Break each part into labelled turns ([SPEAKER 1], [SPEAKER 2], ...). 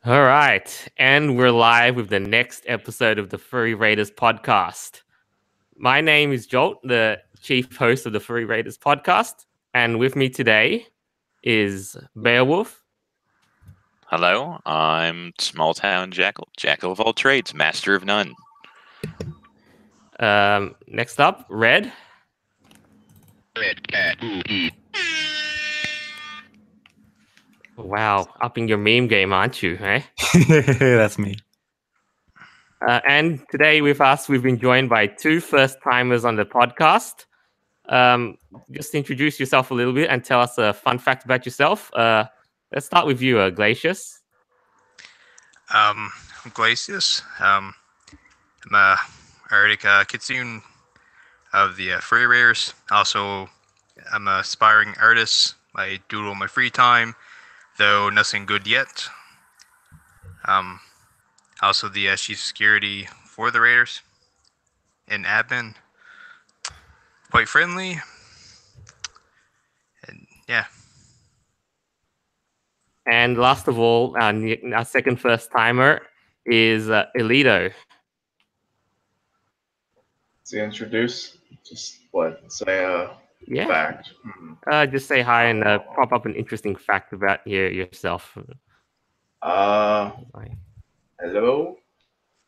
[SPEAKER 1] All right, and we're live with the next episode of the Furry Raiders podcast. My name is Jolt, the chief host of the Furry Raiders podcast, and with me today is Beowulf.
[SPEAKER 2] Hello, I'm Small Town Jackal, Jackal of all trades, master of none.
[SPEAKER 1] Next up, Red.
[SPEAKER 3] Red cat.
[SPEAKER 1] Wow, upping your meme game, aren't you? Eh?
[SPEAKER 4] That's me.
[SPEAKER 1] And today with us, we've been joined by two first-timers on the podcast. Just introduce yourself a little bit and tell us a fun fact about yourself. Let's start with you, Glacius.
[SPEAKER 3] I'm Glacius. I'm a Arctic kitsune of the Furry Raiders. Also, I'm an aspiring artist. I doodle in my free time, though nothing good yet. Also the chief security for the Raiders and admin. Quite friendly. And yeah.
[SPEAKER 1] And last of all, our second first timer is Elito.
[SPEAKER 5] To introduce, just say
[SPEAKER 1] Yeah.
[SPEAKER 5] fact.
[SPEAKER 1] Just say hi and pop up an interesting fact about yourself.
[SPEAKER 5] Hello.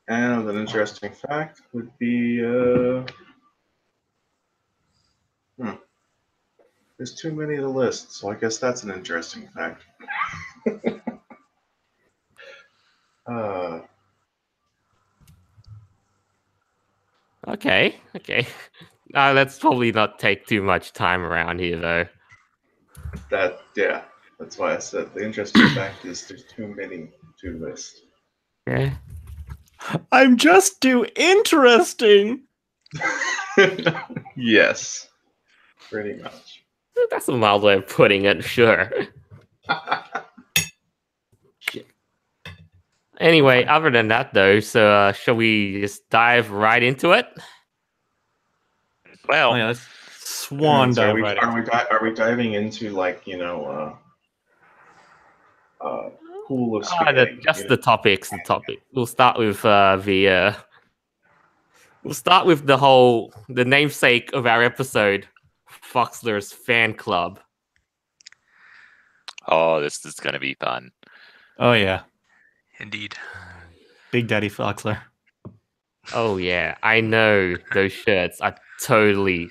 [SPEAKER 5] And an interesting fact would be there's too many to list, so I guess that's an interesting fact.
[SPEAKER 1] Okay. Let's probably not take too much time around here, though.
[SPEAKER 5] That's why I said the interesting fact is there's too many to list.
[SPEAKER 1] Yeah.
[SPEAKER 4] I'm just too interesting.
[SPEAKER 5] Yes, pretty much.
[SPEAKER 1] That's a mild way of putting it, sure. Anyway, other than that, though, so shall we just dive right into it?
[SPEAKER 2] Well,
[SPEAKER 4] Oh yeah, let's swan
[SPEAKER 5] So
[SPEAKER 4] dive right in.
[SPEAKER 5] are we diving into pool of spaghetti?
[SPEAKER 1] The topics. The topic. We'll start with the namesake of our episode, Foxlers Fan Club.
[SPEAKER 2] oh, this is gonna be fun.
[SPEAKER 4] Oh yeah,
[SPEAKER 3] Indeed.
[SPEAKER 4] Big Daddy Foxler.
[SPEAKER 1] Oh yeah, I know those shirts are totally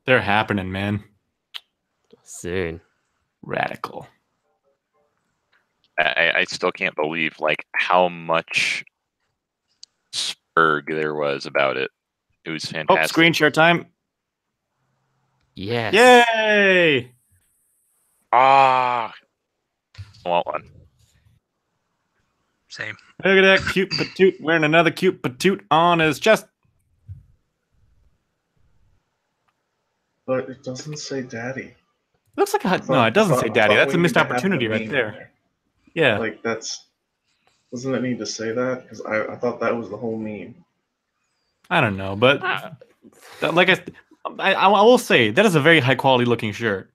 [SPEAKER 4] They're happening, man.
[SPEAKER 1] soon.
[SPEAKER 4] Radical.
[SPEAKER 2] I still can't believe how much spurg there was about it. It was
[SPEAKER 4] Oh,
[SPEAKER 2] fantastic.
[SPEAKER 4] screen share time.
[SPEAKER 1] Yes.
[SPEAKER 4] Yay!
[SPEAKER 2] Ah, I want one.
[SPEAKER 3] Same.
[SPEAKER 4] Look at that cute patoot wearing another cute patoot on his chest.
[SPEAKER 5] But it doesn't say daddy.
[SPEAKER 4] Looks like no, it doesn't say daddy. That's a missed opportunity right
[SPEAKER 5] meme
[SPEAKER 4] there. Yeah.
[SPEAKER 5] Doesn't it need to say that? Because I thought that was the whole meme.
[SPEAKER 4] I don't know, but I will say that is a very high quality looking shirt.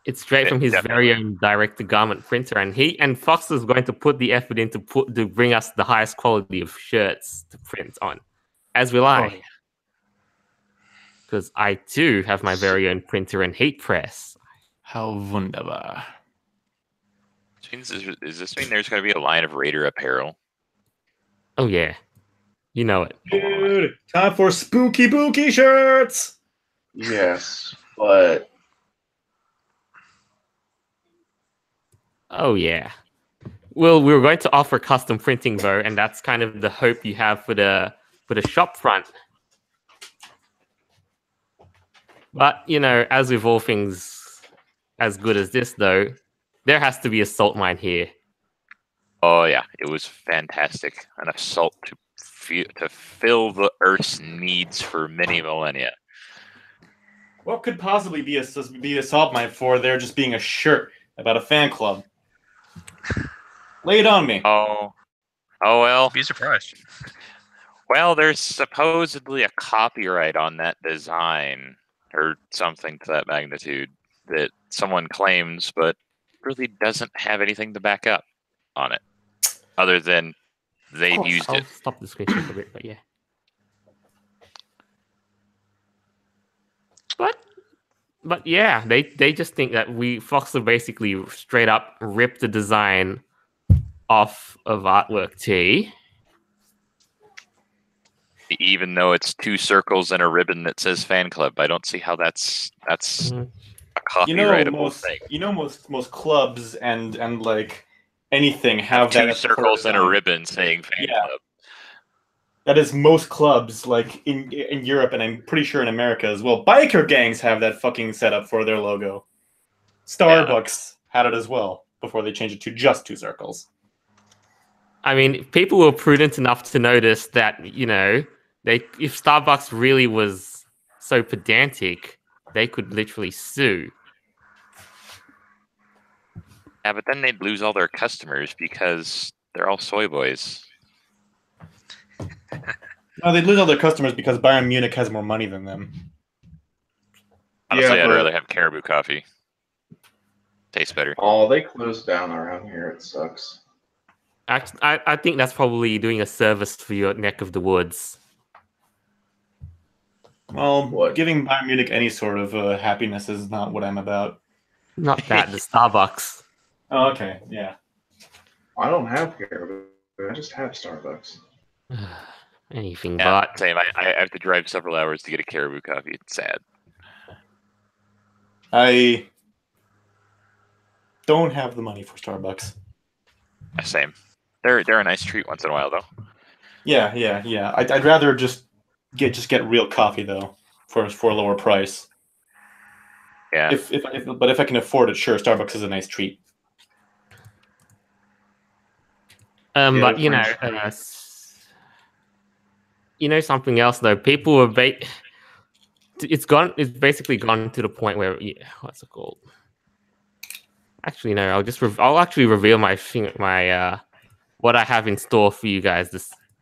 [SPEAKER 1] It's straight from his
[SPEAKER 2] Definitely.
[SPEAKER 1] very own direct-to-garment printer, and Fox is going to put the effort in to bring us the highest quality of shirts to print on, as will I.
[SPEAKER 4] Oh, yeah.
[SPEAKER 1] Because I too have my very own printer and heat press.
[SPEAKER 4] How wunderbar.
[SPEAKER 2] Does this mean there's gonna be a line of Raider apparel?
[SPEAKER 1] Oh yeah, you know it.
[SPEAKER 4] Dude, time for spooky booky shirts.
[SPEAKER 5] Yes, but
[SPEAKER 1] Oh yeah. Well, we were going to offer custom printing though, and that's kind of the hope you have for the shop front. But as with all things as good as this, though, there has to be a salt mine here.
[SPEAKER 2] Oh yeah, it was fantastic. An assault to fill the Earth's needs for many millennia.
[SPEAKER 4] What could possibly be a salt mine for there just being a shirt about a fan club? Lay it on me.
[SPEAKER 2] Oh well.
[SPEAKER 3] Be surprised.
[SPEAKER 2] Well, there's supposedly a copyright on that design or something to that magnitude that someone claims, but really doesn't have anything to back up on it, other than they've used
[SPEAKER 1] I'll
[SPEAKER 2] it.
[SPEAKER 1] stop the screen share a bit, but yeah. But yeah, they just think that Foxler basically straight up ripped the design off of Artwork T.
[SPEAKER 2] Even though it's 2 circles and a ribbon that says fan club, I don't see how that's a copyrightable thing.
[SPEAKER 4] Most clubs and like anything have that
[SPEAKER 2] 2
[SPEAKER 4] as the core
[SPEAKER 2] circles and a
[SPEAKER 4] design.
[SPEAKER 2] ribbon saying fan club.
[SPEAKER 4] That is most clubs, like in Europe, and I'm pretty sure in America as well. Biker gangs have that fucking setup for their logo. Starbucks had it as well before they changed it to just 2 circles.
[SPEAKER 1] I mean, people were prudent enough to notice that, if Starbucks really was so pedantic, they could literally sue.
[SPEAKER 2] Yeah, but then they'd lose all their customers because they're all soy boys.
[SPEAKER 4] No, they'd lose all their customers because Bayern Munich has more money than them.
[SPEAKER 2] Honestly,
[SPEAKER 5] Yeah,
[SPEAKER 2] I'd
[SPEAKER 5] but-
[SPEAKER 2] rather have Caribou coffee. Tastes better.
[SPEAKER 5] Oh, they closed down around here. It sucks.
[SPEAKER 1] I think that's probably doing a service for your neck of the woods.
[SPEAKER 4] Well,
[SPEAKER 5] What?
[SPEAKER 4] giving Bayern Munich any sort of happiness is not what I'm about.
[SPEAKER 1] Not that, the Starbucks.
[SPEAKER 4] Oh, okay, yeah.
[SPEAKER 5] I don't have Caribou. I just have Starbucks.
[SPEAKER 1] Anything
[SPEAKER 2] Yeah,
[SPEAKER 1] but.
[SPEAKER 2] same. I have to drive several hours to get a Caribou coffee. It's sad.
[SPEAKER 4] I don't have the money for Starbucks.
[SPEAKER 2] Same. They're a nice treat once in a while, though.
[SPEAKER 4] Yeah. I'd rather just get real coffee though, for a lower price.
[SPEAKER 2] Yeah.
[SPEAKER 4] But if I can afford it, sure, Starbucks is a nice treat.
[SPEAKER 1] But something else though. People were it's basically gone to the point where what's it called? Actually, no. I'll actually reveal my what I have in store for you guys.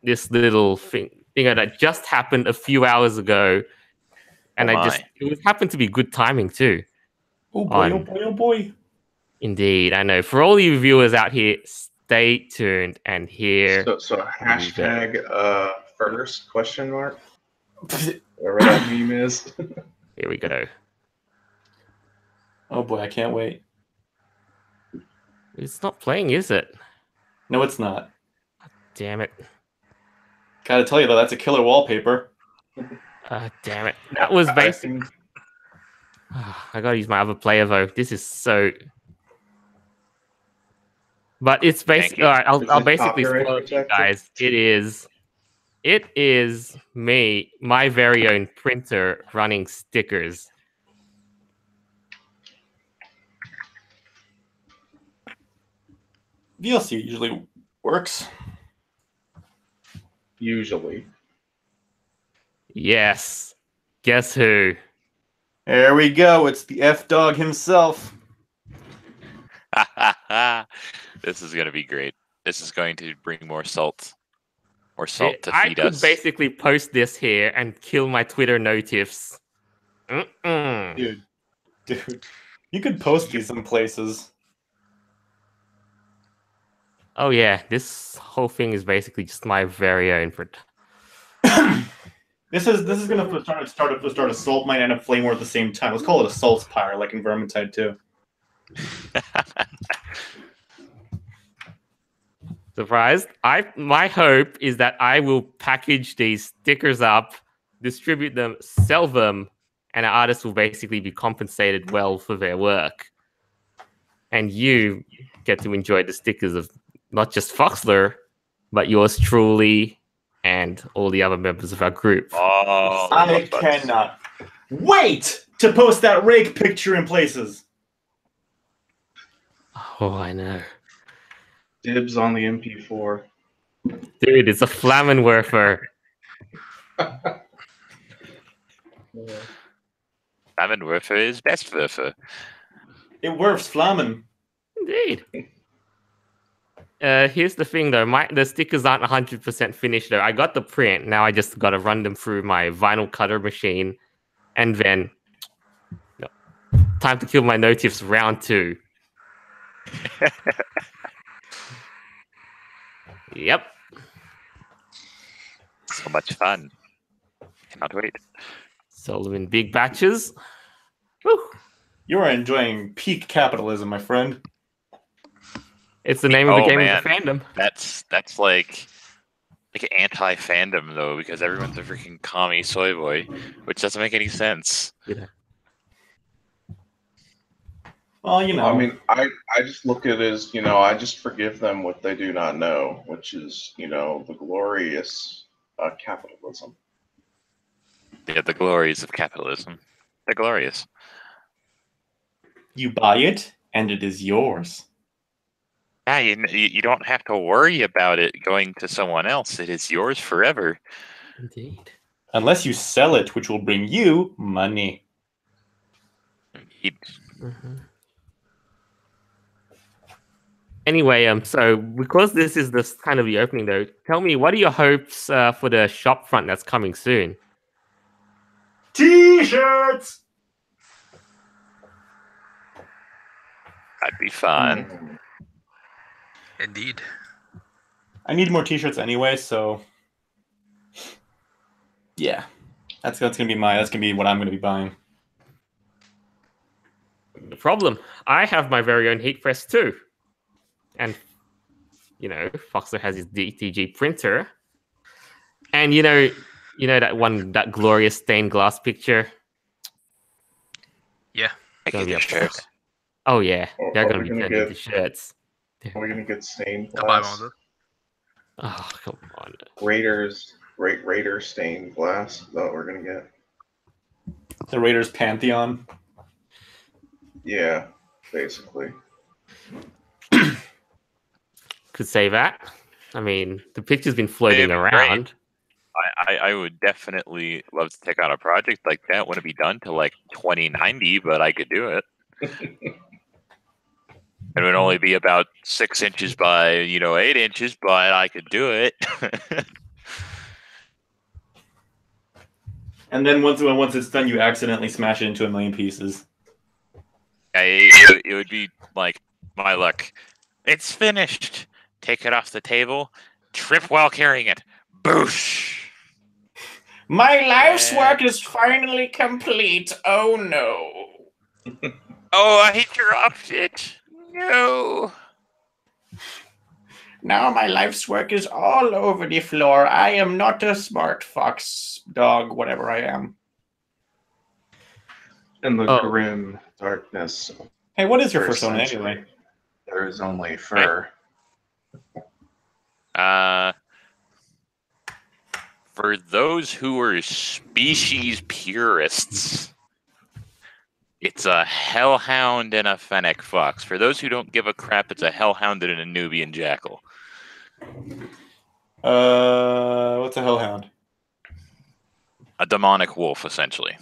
[SPEAKER 1] This little thing that just happened a few hours ago, and it happened to be good timing too.
[SPEAKER 4] Oh boy! Oh boy!
[SPEAKER 1] Indeed, I know. For all you viewers out here, stay tuned and hear.
[SPEAKER 5] So hashtag first question mark. Whatever that meme is.
[SPEAKER 1] Here we go.
[SPEAKER 4] Oh boy! I can't wait.
[SPEAKER 1] It's not playing, is it?
[SPEAKER 4] No, it's not.
[SPEAKER 1] Damn it.
[SPEAKER 4] Gotta tell you though, that's a killer wallpaper.
[SPEAKER 1] Damn it. That was basically. I gotta use my other player though. This is so. But it's basically. Alright, I'll basically spoil it for you guys. It is me, my very own printer running stickers.
[SPEAKER 4] VLC usually works.
[SPEAKER 5] Usually.
[SPEAKER 1] Yes. Guess who?
[SPEAKER 4] There we go. It's the F dog himself.
[SPEAKER 2] This is going to be great. This is going to bring more salt. More salt to
[SPEAKER 1] I
[SPEAKER 2] feed
[SPEAKER 1] could
[SPEAKER 2] us.
[SPEAKER 1] basically post this here and kill my Twitter notifs.
[SPEAKER 4] Dude, you could post these in places.
[SPEAKER 1] Oh yeah, this whole thing is basically just my very own.
[SPEAKER 4] This is gonna start a salt mine and a flame war at the same time. Let's call it a salt pyre, like in Vermintide 2.
[SPEAKER 1] Surprised? My hope is that I will package these stickers up, distribute them, sell them, and our artists will basically be compensated well for their work. And you get to enjoy the stickers of not just Foxler, but yours truly and all the other members of our group.
[SPEAKER 2] Oh,
[SPEAKER 4] I cannot wait to post that rake picture in places.
[SPEAKER 1] Oh, I know.
[SPEAKER 5] Dibs on the MP4.
[SPEAKER 1] Dude, it's a Flammenwerfer.
[SPEAKER 2] Flammenwerfer is best werfer.
[SPEAKER 4] It works, Flammen.
[SPEAKER 1] Indeed. Here's the thing, though. The stickers aren't 100% finished, though. I got the print. Now I just got to run them through my vinyl cutter machine. And then... time to kill my notifs round 2. Yep.
[SPEAKER 2] So much fun. Cannot wait.
[SPEAKER 1] Sold them in big batches. Woo.
[SPEAKER 4] You are enjoying peak capitalism, my friend.
[SPEAKER 1] It's the name of the
[SPEAKER 2] Oh,
[SPEAKER 1] game
[SPEAKER 2] man.
[SPEAKER 1] of the fandom.
[SPEAKER 2] That's like anti-fandom though, because everyone's a freaking commie soy boy, which doesn't make any sense.
[SPEAKER 1] Yeah.
[SPEAKER 4] Well, you know.
[SPEAKER 5] I mean, I just look at it as, I just forgive them what they do not know, which is, the glorious capitalism.
[SPEAKER 2] Yeah, the glories of capitalism. They're glorious.
[SPEAKER 4] You buy it, and it is yours.
[SPEAKER 2] Yeah, you don't have to worry about it going to someone else. It is yours forever.
[SPEAKER 1] Indeed.
[SPEAKER 4] Unless you sell it, which will bring you money.
[SPEAKER 1] Mm-hmm. Anyway, so because this is this kind of the opening, though, tell me, what are your hopes for the shop front that's coming soon?
[SPEAKER 4] T-shirts!
[SPEAKER 2] That'd be fun.
[SPEAKER 3] Indeed.
[SPEAKER 4] I need more T-shirts anyway, so yeah, that's gonna be what I'm gonna be buying.
[SPEAKER 1] No problem. I have my very own heat press too, and Foxler has his DTG printer, and you know that glorious stained glass picture.
[SPEAKER 3] Yeah.
[SPEAKER 1] Gonna be
[SPEAKER 2] Shirts.
[SPEAKER 1] Oh yeah, they're
[SPEAKER 5] Are
[SPEAKER 1] gonna
[SPEAKER 5] we
[SPEAKER 1] be
[SPEAKER 5] gonna
[SPEAKER 1] turned into shirts.
[SPEAKER 5] Are we gonna get stained
[SPEAKER 3] I'll buy one
[SPEAKER 5] glass?
[SPEAKER 3] of those.
[SPEAKER 1] Oh come on.
[SPEAKER 5] Raider stained glass. Is that what we're gonna get?
[SPEAKER 4] The Raiders Pantheon.
[SPEAKER 5] Yeah, basically.
[SPEAKER 1] Could say that. I mean, the picture's been floating
[SPEAKER 2] It'd be great.
[SPEAKER 1] around.
[SPEAKER 2] I would definitely love to take on a project like that. Wouldn't be done till like 2090, but I could do it. It would only be about 6 inches by 8 inches, but I could do it.
[SPEAKER 4] And then once it's done, you accidentally smash it into 1,000,000 pieces.
[SPEAKER 2] It would be like my luck. It's finished. Take it off the table. Trip while carrying it. Boosh.
[SPEAKER 4] My life's work is finally complete. Oh no.
[SPEAKER 2] Oh, I dropped it. No.
[SPEAKER 4] Now my life's work is all over the floor. I am not a smart fox, dog, whatever I am.
[SPEAKER 5] In the grim darkness.
[SPEAKER 4] Hey, what is your
[SPEAKER 5] first
[SPEAKER 4] persona
[SPEAKER 5] century,
[SPEAKER 4] anyway?
[SPEAKER 5] There is only fur.
[SPEAKER 2] For those who are species purists, it's a hellhound and a fennec fox. For those who don't give a crap, it's a hellhound and a Nubian jackal.
[SPEAKER 4] What's a hellhound?
[SPEAKER 2] A demonic wolf, essentially.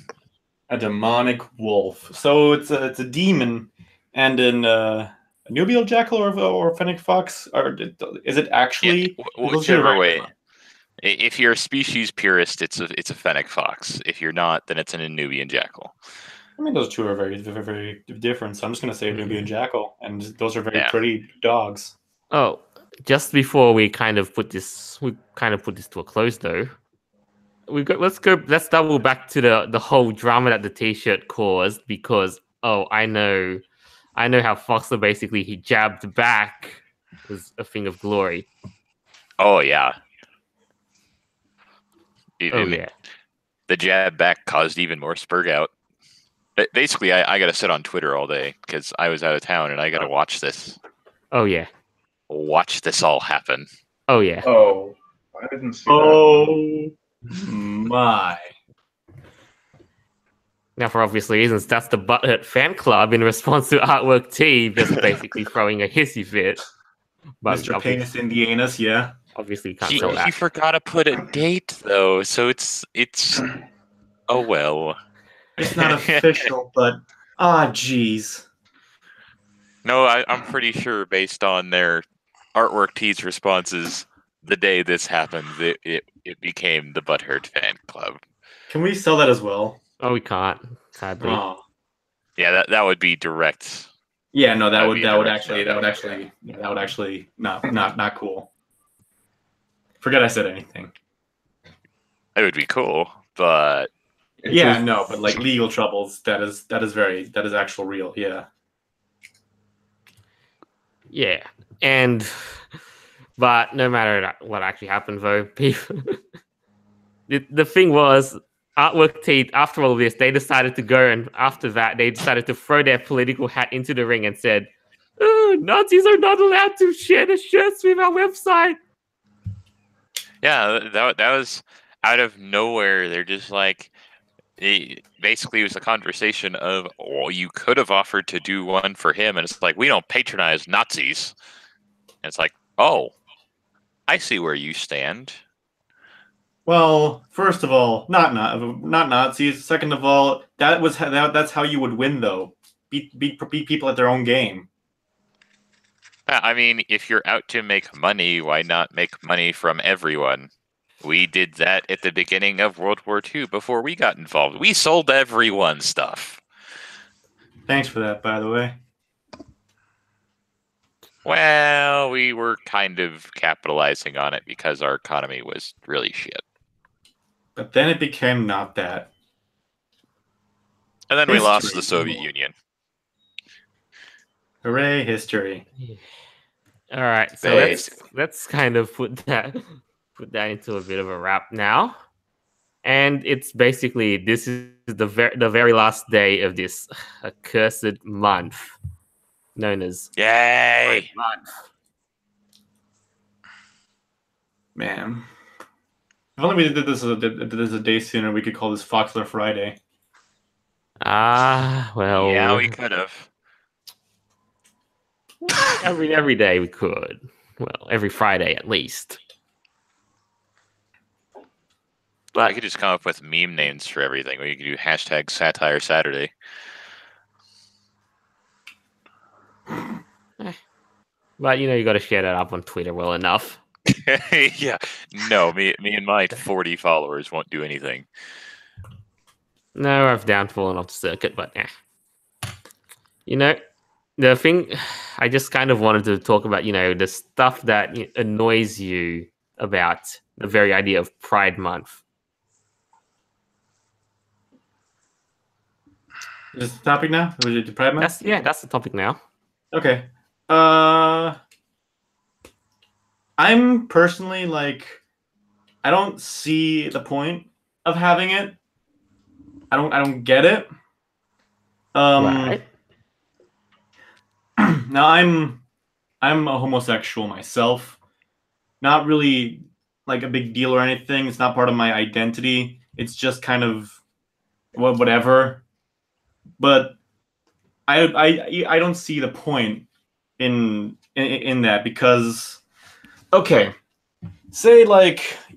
[SPEAKER 4] A demonic wolf. So it's a demon, and a nubial jackal or a fennec fox. Or is it actually?
[SPEAKER 2] Yeah, whichever way. If you're a species purist, it's a fennec fox. If you're not, then it's an Nubian jackal.
[SPEAKER 4] I mean, those two are very, very, very different. So I'm just going to say Nubian jackal, and those are very pretty dogs.
[SPEAKER 1] Oh, just before we kind of put this to a close, though. Let's double back to the whole drama that the T-shirt caused, because I know how Foxler basically he jabbed back was a thing of glory.
[SPEAKER 2] Oh yeah.
[SPEAKER 1] Yeah.
[SPEAKER 2] The jab back caused even more spurg out. But basically, I got to sit on Twitter all day because I was out of town and I got to watch this.
[SPEAKER 1] Oh yeah.
[SPEAKER 2] Watch this all happen.
[SPEAKER 1] Oh yeah.
[SPEAKER 5] Oh, I didn't see that.
[SPEAKER 4] Oh my.
[SPEAKER 1] Now, for obvious reasons, that's the Butthurt Fan Club in response to Artwork T just basically throwing a hissy fit. But
[SPEAKER 4] Mr. Penis in the anus, yeah.
[SPEAKER 1] Obviously, you can't sell that.
[SPEAKER 2] He forgot to put a date though, so it's. Oh well.
[SPEAKER 4] It's not official, but jeez.
[SPEAKER 2] No, I'm pretty sure based on their Artwork T's responses, the day this happened, it became the Butthurt Fan Club.
[SPEAKER 4] Can we sell that as well?
[SPEAKER 1] Oh, we can't, sadly.
[SPEAKER 4] Oh.
[SPEAKER 2] Yeah, that would be direct
[SPEAKER 4] Yeah, no,
[SPEAKER 2] That'd be
[SPEAKER 4] that would
[SPEAKER 2] interesting.
[SPEAKER 4] actually not cool. Forget I said anything.
[SPEAKER 2] It would be cool, but
[SPEAKER 5] It
[SPEAKER 4] Yeah,
[SPEAKER 5] just-
[SPEAKER 4] no, but like legal troubles, that is actual real. Yeah.
[SPEAKER 1] Yeah, and but no matter what actually happened, though, people. The thing was, Artwork Tate, after all this, they decided to go, and after that, they decided to throw their political hat into the ring and said, "Oh, Nazis are not allowed to share the shirts with our website."
[SPEAKER 2] yeah, that was out of nowhere. They're just like, basically, it was a conversation of, well, you could have offered to do one for him, and it's like, we don't patronize Nazis. And it's like, oh, I see where you stand.
[SPEAKER 4] Well, first of all, not Nazis. Second of all, that's how you would win, though. Beat people at their own game.
[SPEAKER 2] I mean, if you're out to make money, why not make money from everyone? We did that at the beginning of World War II before we got involved. We sold everyone stuff.
[SPEAKER 4] Thanks for that, by the way.
[SPEAKER 2] Well, we were kind of capitalizing on it because our economy was really shit.
[SPEAKER 4] But then it became not that.
[SPEAKER 2] And then we lost
[SPEAKER 4] History.
[SPEAKER 2] the Soviet Union.
[SPEAKER 4] Hooray, history.
[SPEAKER 1] All right, so let's kind of put that into a bit of a wrap now. And it's basically, this is the very last day of this accursed month known as
[SPEAKER 2] Yay!
[SPEAKER 1] Pride Month.
[SPEAKER 4] Man. If only we did this a day sooner, we could call this Foxler Friday.
[SPEAKER 1] Well,
[SPEAKER 2] Yeah, we could have.
[SPEAKER 1] every day we could. Well, every Friday at least.
[SPEAKER 2] I could just come up with meme names for everything. We could do hashtag Satire Saturday.
[SPEAKER 1] But you got to share that up on Twitter well enough.
[SPEAKER 2] Yeah, no, me and my 40 followers won't do anything.
[SPEAKER 1] No, I've downfallen off the circuit, but the thing I just kind of wanted to talk about, the stuff that annoys you about the very idea of Pride Month.
[SPEAKER 4] Is this the topic now? Was it the Pride Month?
[SPEAKER 1] That's the topic now.
[SPEAKER 4] Okay. I'm personally I don't see the point of having it. I don't get it.
[SPEAKER 1] Right.
[SPEAKER 4] Now I'm a homosexual myself. Not really like a big deal or anything. It's not part of my identity. It's just kind of whatever. But I don't see the point in that, because okay, say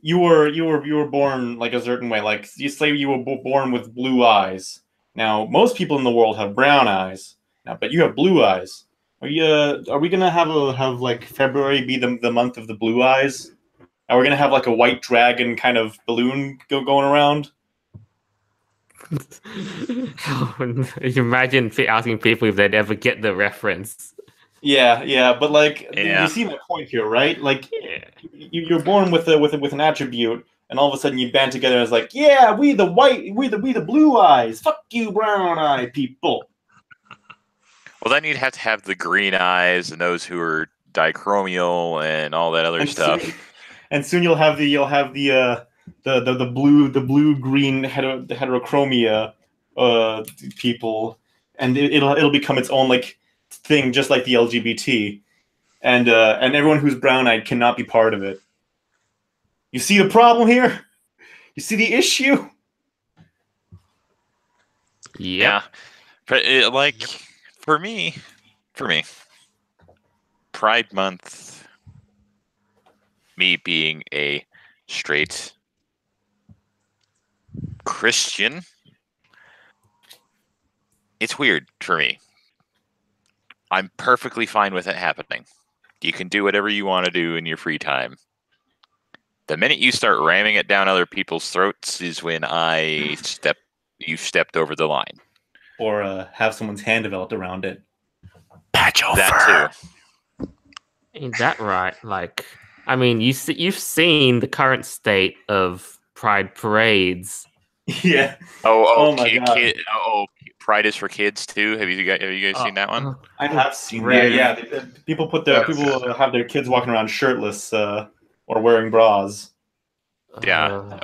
[SPEAKER 4] you were born like a certain way, like you say you were born with blue eyes. Now most people in the world have brown eyes now, but you have blue eyes. Are we gonna have like February be the month of the blue eyes? Are we gonna have like a white dragon kind of balloon going around?
[SPEAKER 1] You imagine asking people if they'd ever get the reference.
[SPEAKER 4] Yeah, but
[SPEAKER 2] Yeah.
[SPEAKER 4] you see my point here, right? You're born with an attribute, and all of a sudden you band together and it's like, yeah, we the blue eyes. Fuck you, brown eye people.
[SPEAKER 2] Well, then you'd have to have the green eyes and those who are dichromial and all that other
[SPEAKER 4] And
[SPEAKER 2] stuff.
[SPEAKER 4] Soon you'll have the blue green heterochromia people, and it'll become its own thing, just like the LGBT, and everyone who's brown-eyed cannot be part of it. You see the problem here? You see the issue?
[SPEAKER 1] Yep.
[SPEAKER 2] Yeah, but for me, Pride Month, me being a straight Christian, it's weird for me. I'm perfectly fine with it happening. You can do whatever you want to do in your free time. The minute you start ramming it down other people's throats is when you stepped over the line.
[SPEAKER 4] Or have someone's hand developed around it.
[SPEAKER 2] That too.
[SPEAKER 1] Ain't that right? Like, I mean, you've seen the current state of Pride parades.
[SPEAKER 4] Yeah.
[SPEAKER 2] Oh
[SPEAKER 4] my God.
[SPEAKER 2] Pride is for kids too. Have you guys seen that one?
[SPEAKER 4] I have seen
[SPEAKER 1] Right.
[SPEAKER 4] that. Yeah, people have their kids walking around shirtless or wearing bras.
[SPEAKER 2] Yeah.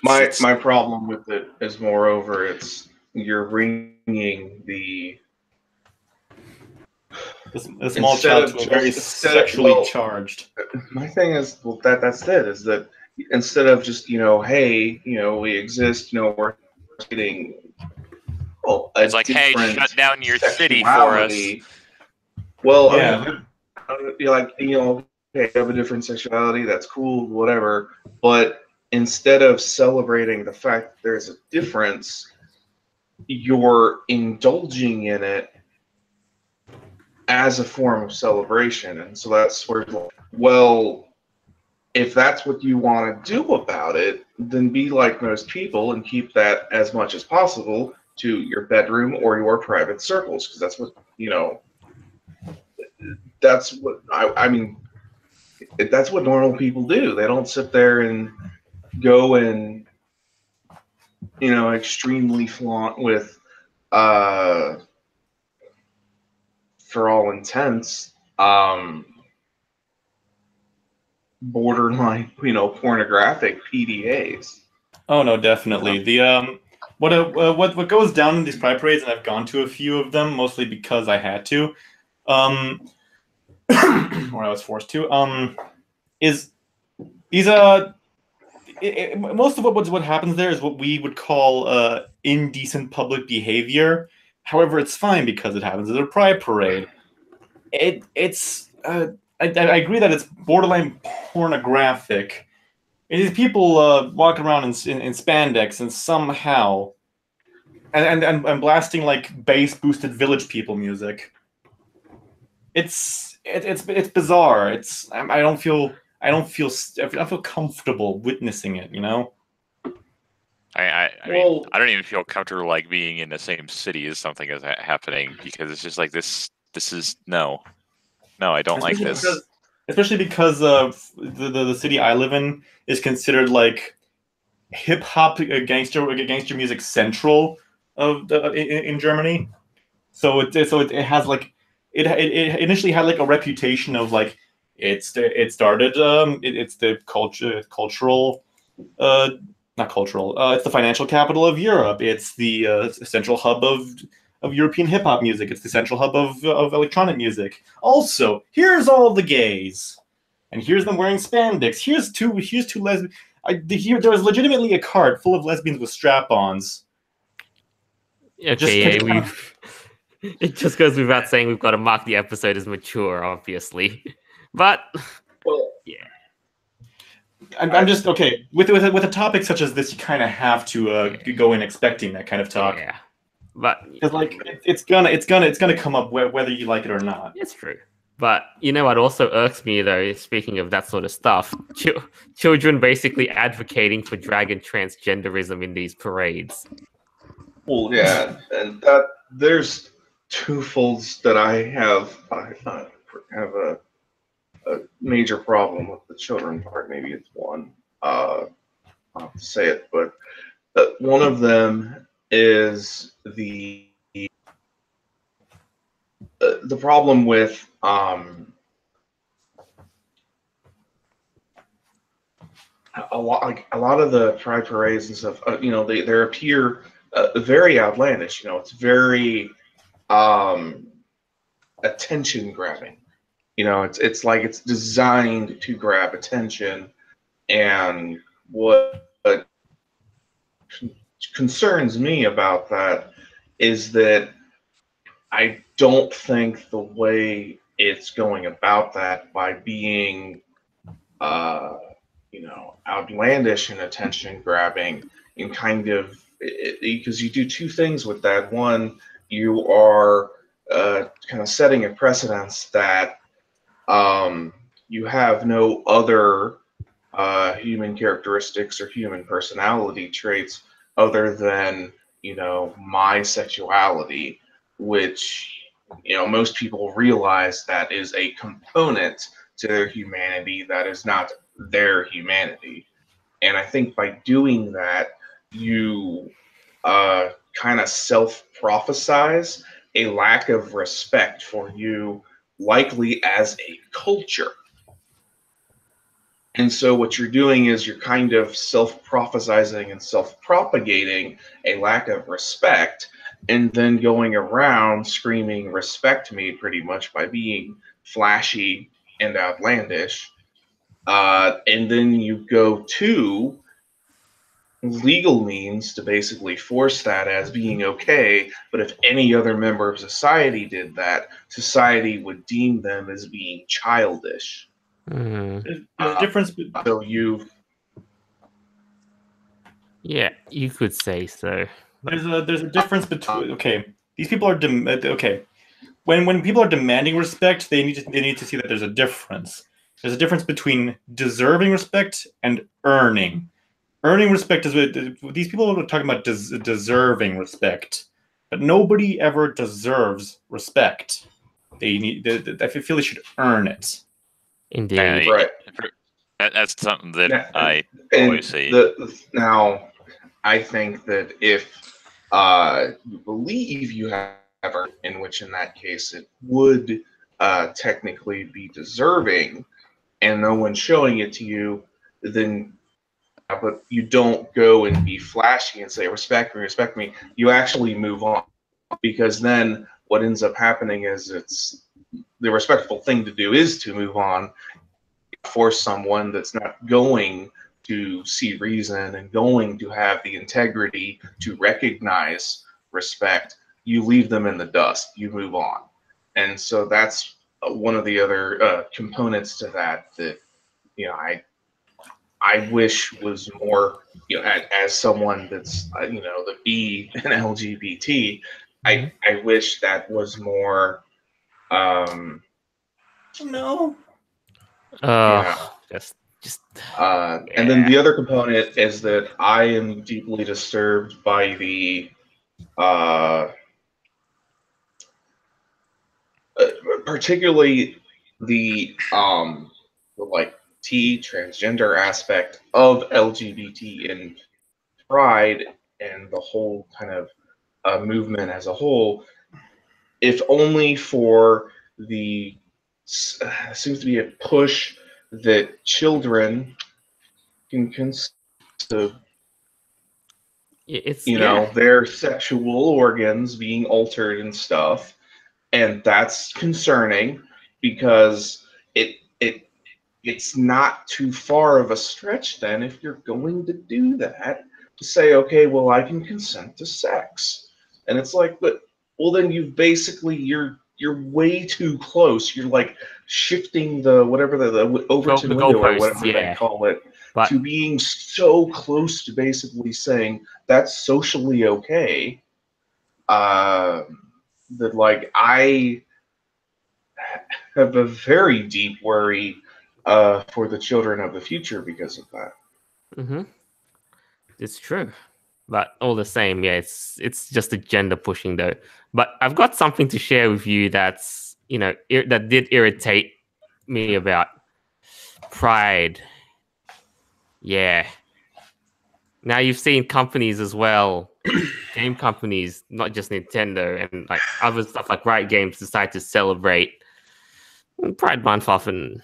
[SPEAKER 5] My problem with it is, moreover, it's you're bringing the
[SPEAKER 4] small child to a very sexually charged.
[SPEAKER 5] My thing is, well, that's it. Is that instead of just hey, we exist, we're getting
[SPEAKER 2] it's like, hey, shut down your city for us.
[SPEAKER 5] Well,
[SPEAKER 4] yeah.
[SPEAKER 5] You're like, okay, you have a different sexuality. That's cool, whatever. But instead of celebrating the fact that there's a difference, you're indulging in it as a form of celebration. And so that's where, well, if that's what you want to do about it, then be like most people and keep that as much as possible to your bedroom or your private circles, because that's what, that's what, I mean, that's what normal people do. They don't sit there and go and, extremely flaunt with, for all intents, borderline, pornographic PDAs.
[SPEAKER 4] Oh no, definitely. The what goes down in these pride parades, and I've gone to a few of them, mostly because I had to, or I was forced to, is these most of what happens there is what we would call indecent public behavior. However, it's fine because it happens at a pride parade. I agree that it's borderline pornographic. It is people walking around in spandex and somehow and blasting like bass boosted Village People music. It's bizarre. I don't feel comfortable witnessing it.
[SPEAKER 2] I mean, I don't even feel comfortable like being in the same city as something is happening, because it's just like this is no, I don't like this.
[SPEAKER 4] Especially because the city I live in is considered like hip hop gangster music central of in Germany. So it has like it initially had like a reputation of like it's the cultural not cultural. It's the financial capital of Europe. It's the central hub of European hip hop music. It's the central hub of electronic music. Also, here's all the gays, and here's them wearing spandex. Here's two lesbians. There was legitimately a cart full of lesbians with strap-ons.
[SPEAKER 1] Okay, it just goes without saying we've got to mark the episode as mature, obviously, but yeah.
[SPEAKER 4] I'm just okay with a topic such as this. You kind of have to go in expecting that kind of talk.
[SPEAKER 1] Yeah, but
[SPEAKER 4] because like it's gonna come up whether you like it or not.
[SPEAKER 1] It's true. But what also irks me though, speaking of that sort of stuff, children basically advocating for drag and transgenderism in these parades.
[SPEAKER 5] Well, yeah, and there's two folds that I have a major problem with the children part. Maybe it's one. I'll have to say it, but one of them is the problem with a lot of the pride parades and stuff. They appear very outlandish. It's very attention grabbing. It's like it's designed to grab attention, and what concerns me about that is that I don't think the way it's going about that by being outlandish and attention grabbing and kind of, because you do two things with that. One, you are kind of setting a precedence that you have no other human characteristics or human personality traits other than my sexuality, which most people realize that is a component to their humanity that is not their humanity. And I think by doing that, you kind of self-prophesize a lack of respect for you, likely as a culture. And so what you're doing is you're kind of self-prophesizing and self-propagating a lack of respect, and then going around screaming respect me pretty much by being flashy and outlandish. And then you go to legal means to basically force that as being okay, but if any other member of society did that, society would deem them as being childish.
[SPEAKER 1] Mm.
[SPEAKER 4] There's a difference.
[SPEAKER 5] So
[SPEAKER 1] Yeah, you could say so.
[SPEAKER 4] There's a difference between these people are when people are demanding respect, they need to see that there's a difference. There's a difference between deserving respect and earning. Earning respect is what these people are talking about, deserving respect, but nobody ever deserves respect. I feel they should earn it.
[SPEAKER 1] Indeed.
[SPEAKER 5] right.
[SPEAKER 2] That's something that
[SPEAKER 5] Yeah,
[SPEAKER 2] I
[SPEAKER 5] and
[SPEAKER 2] always say.
[SPEAKER 5] Now, I think that if you believe you have in which in that case it would technically be deserving, and no one's showing it to you, then but you don't go and be flashy and say respect me. You actually move on, because then what ends up happening is it's the respectful thing to do is to move on. For someone that's not going to see reason and going to have the integrity to recognize respect, you leave them in the dust. You move on. And so that's one of the other components to that I wish was more, as someone that's the B and LGBT, I wish that was more
[SPEAKER 4] No.
[SPEAKER 1] Just
[SPEAKER 5] and then the other component is that I am deeply disturbed by the particularly the like transgender aspect of LGBT and pride and the whole kind of movement as a whole, if only for the seems to be a push that children can consist of their sexual organs being altered and stuff, and that's concerning because it's not too far of a stretch then if you're going to do that to say, okay, well, I can consent to sex. And it's like, but well, then you're way too close. You're like shifting the Overton window or whatever they call it, to being so close to basically saying that's socially okay. That like I have a very deep worry for the children of the future because of that.
[SPEAKER 1] Mm-hmm. It's true, but all the same, it's just a gender pushing though. But I've got something to share with you that's that did irritate me about pride. Yeah. Now you've seen companies as well, game companies, not just Nintendo, and like other stuff like Riot Games decide to celebrate Pride Month often.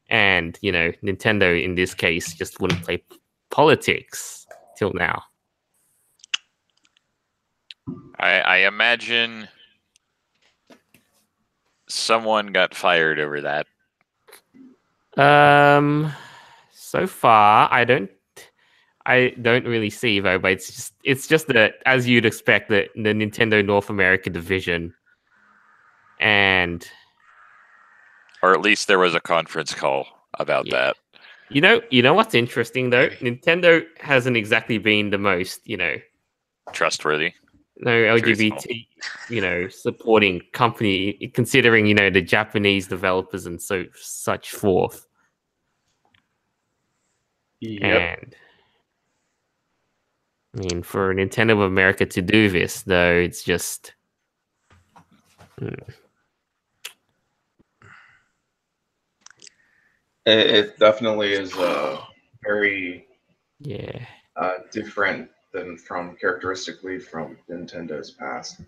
[SPEAKER 1] And, Nintendo in this case just wouldn't play politics till now.
[SPEAKER 2] I imagine someone got fired over that.
[SPEAKER 1] So far, I don't really see though, but it's just that, as you'd expect, the Nintendo North America division,
[SPEAKER 2] or at least there was a conference call about that.
[SPEAKER 1] You know what's interesting though? Nintendo hasn't exactly been the most,
[SPEAKER 2] trustworthy.
[SPEAKER 1] No LGBT, supporting company, considering, the Japanese developers and such forth.
[SPEAKER 4] Yep.
[SPEAKER 1] And I mean, for Nintendo of America to do this, though, it's just
[SPEAKER 5] It definitely is very different than characteristically from Nintendo's past.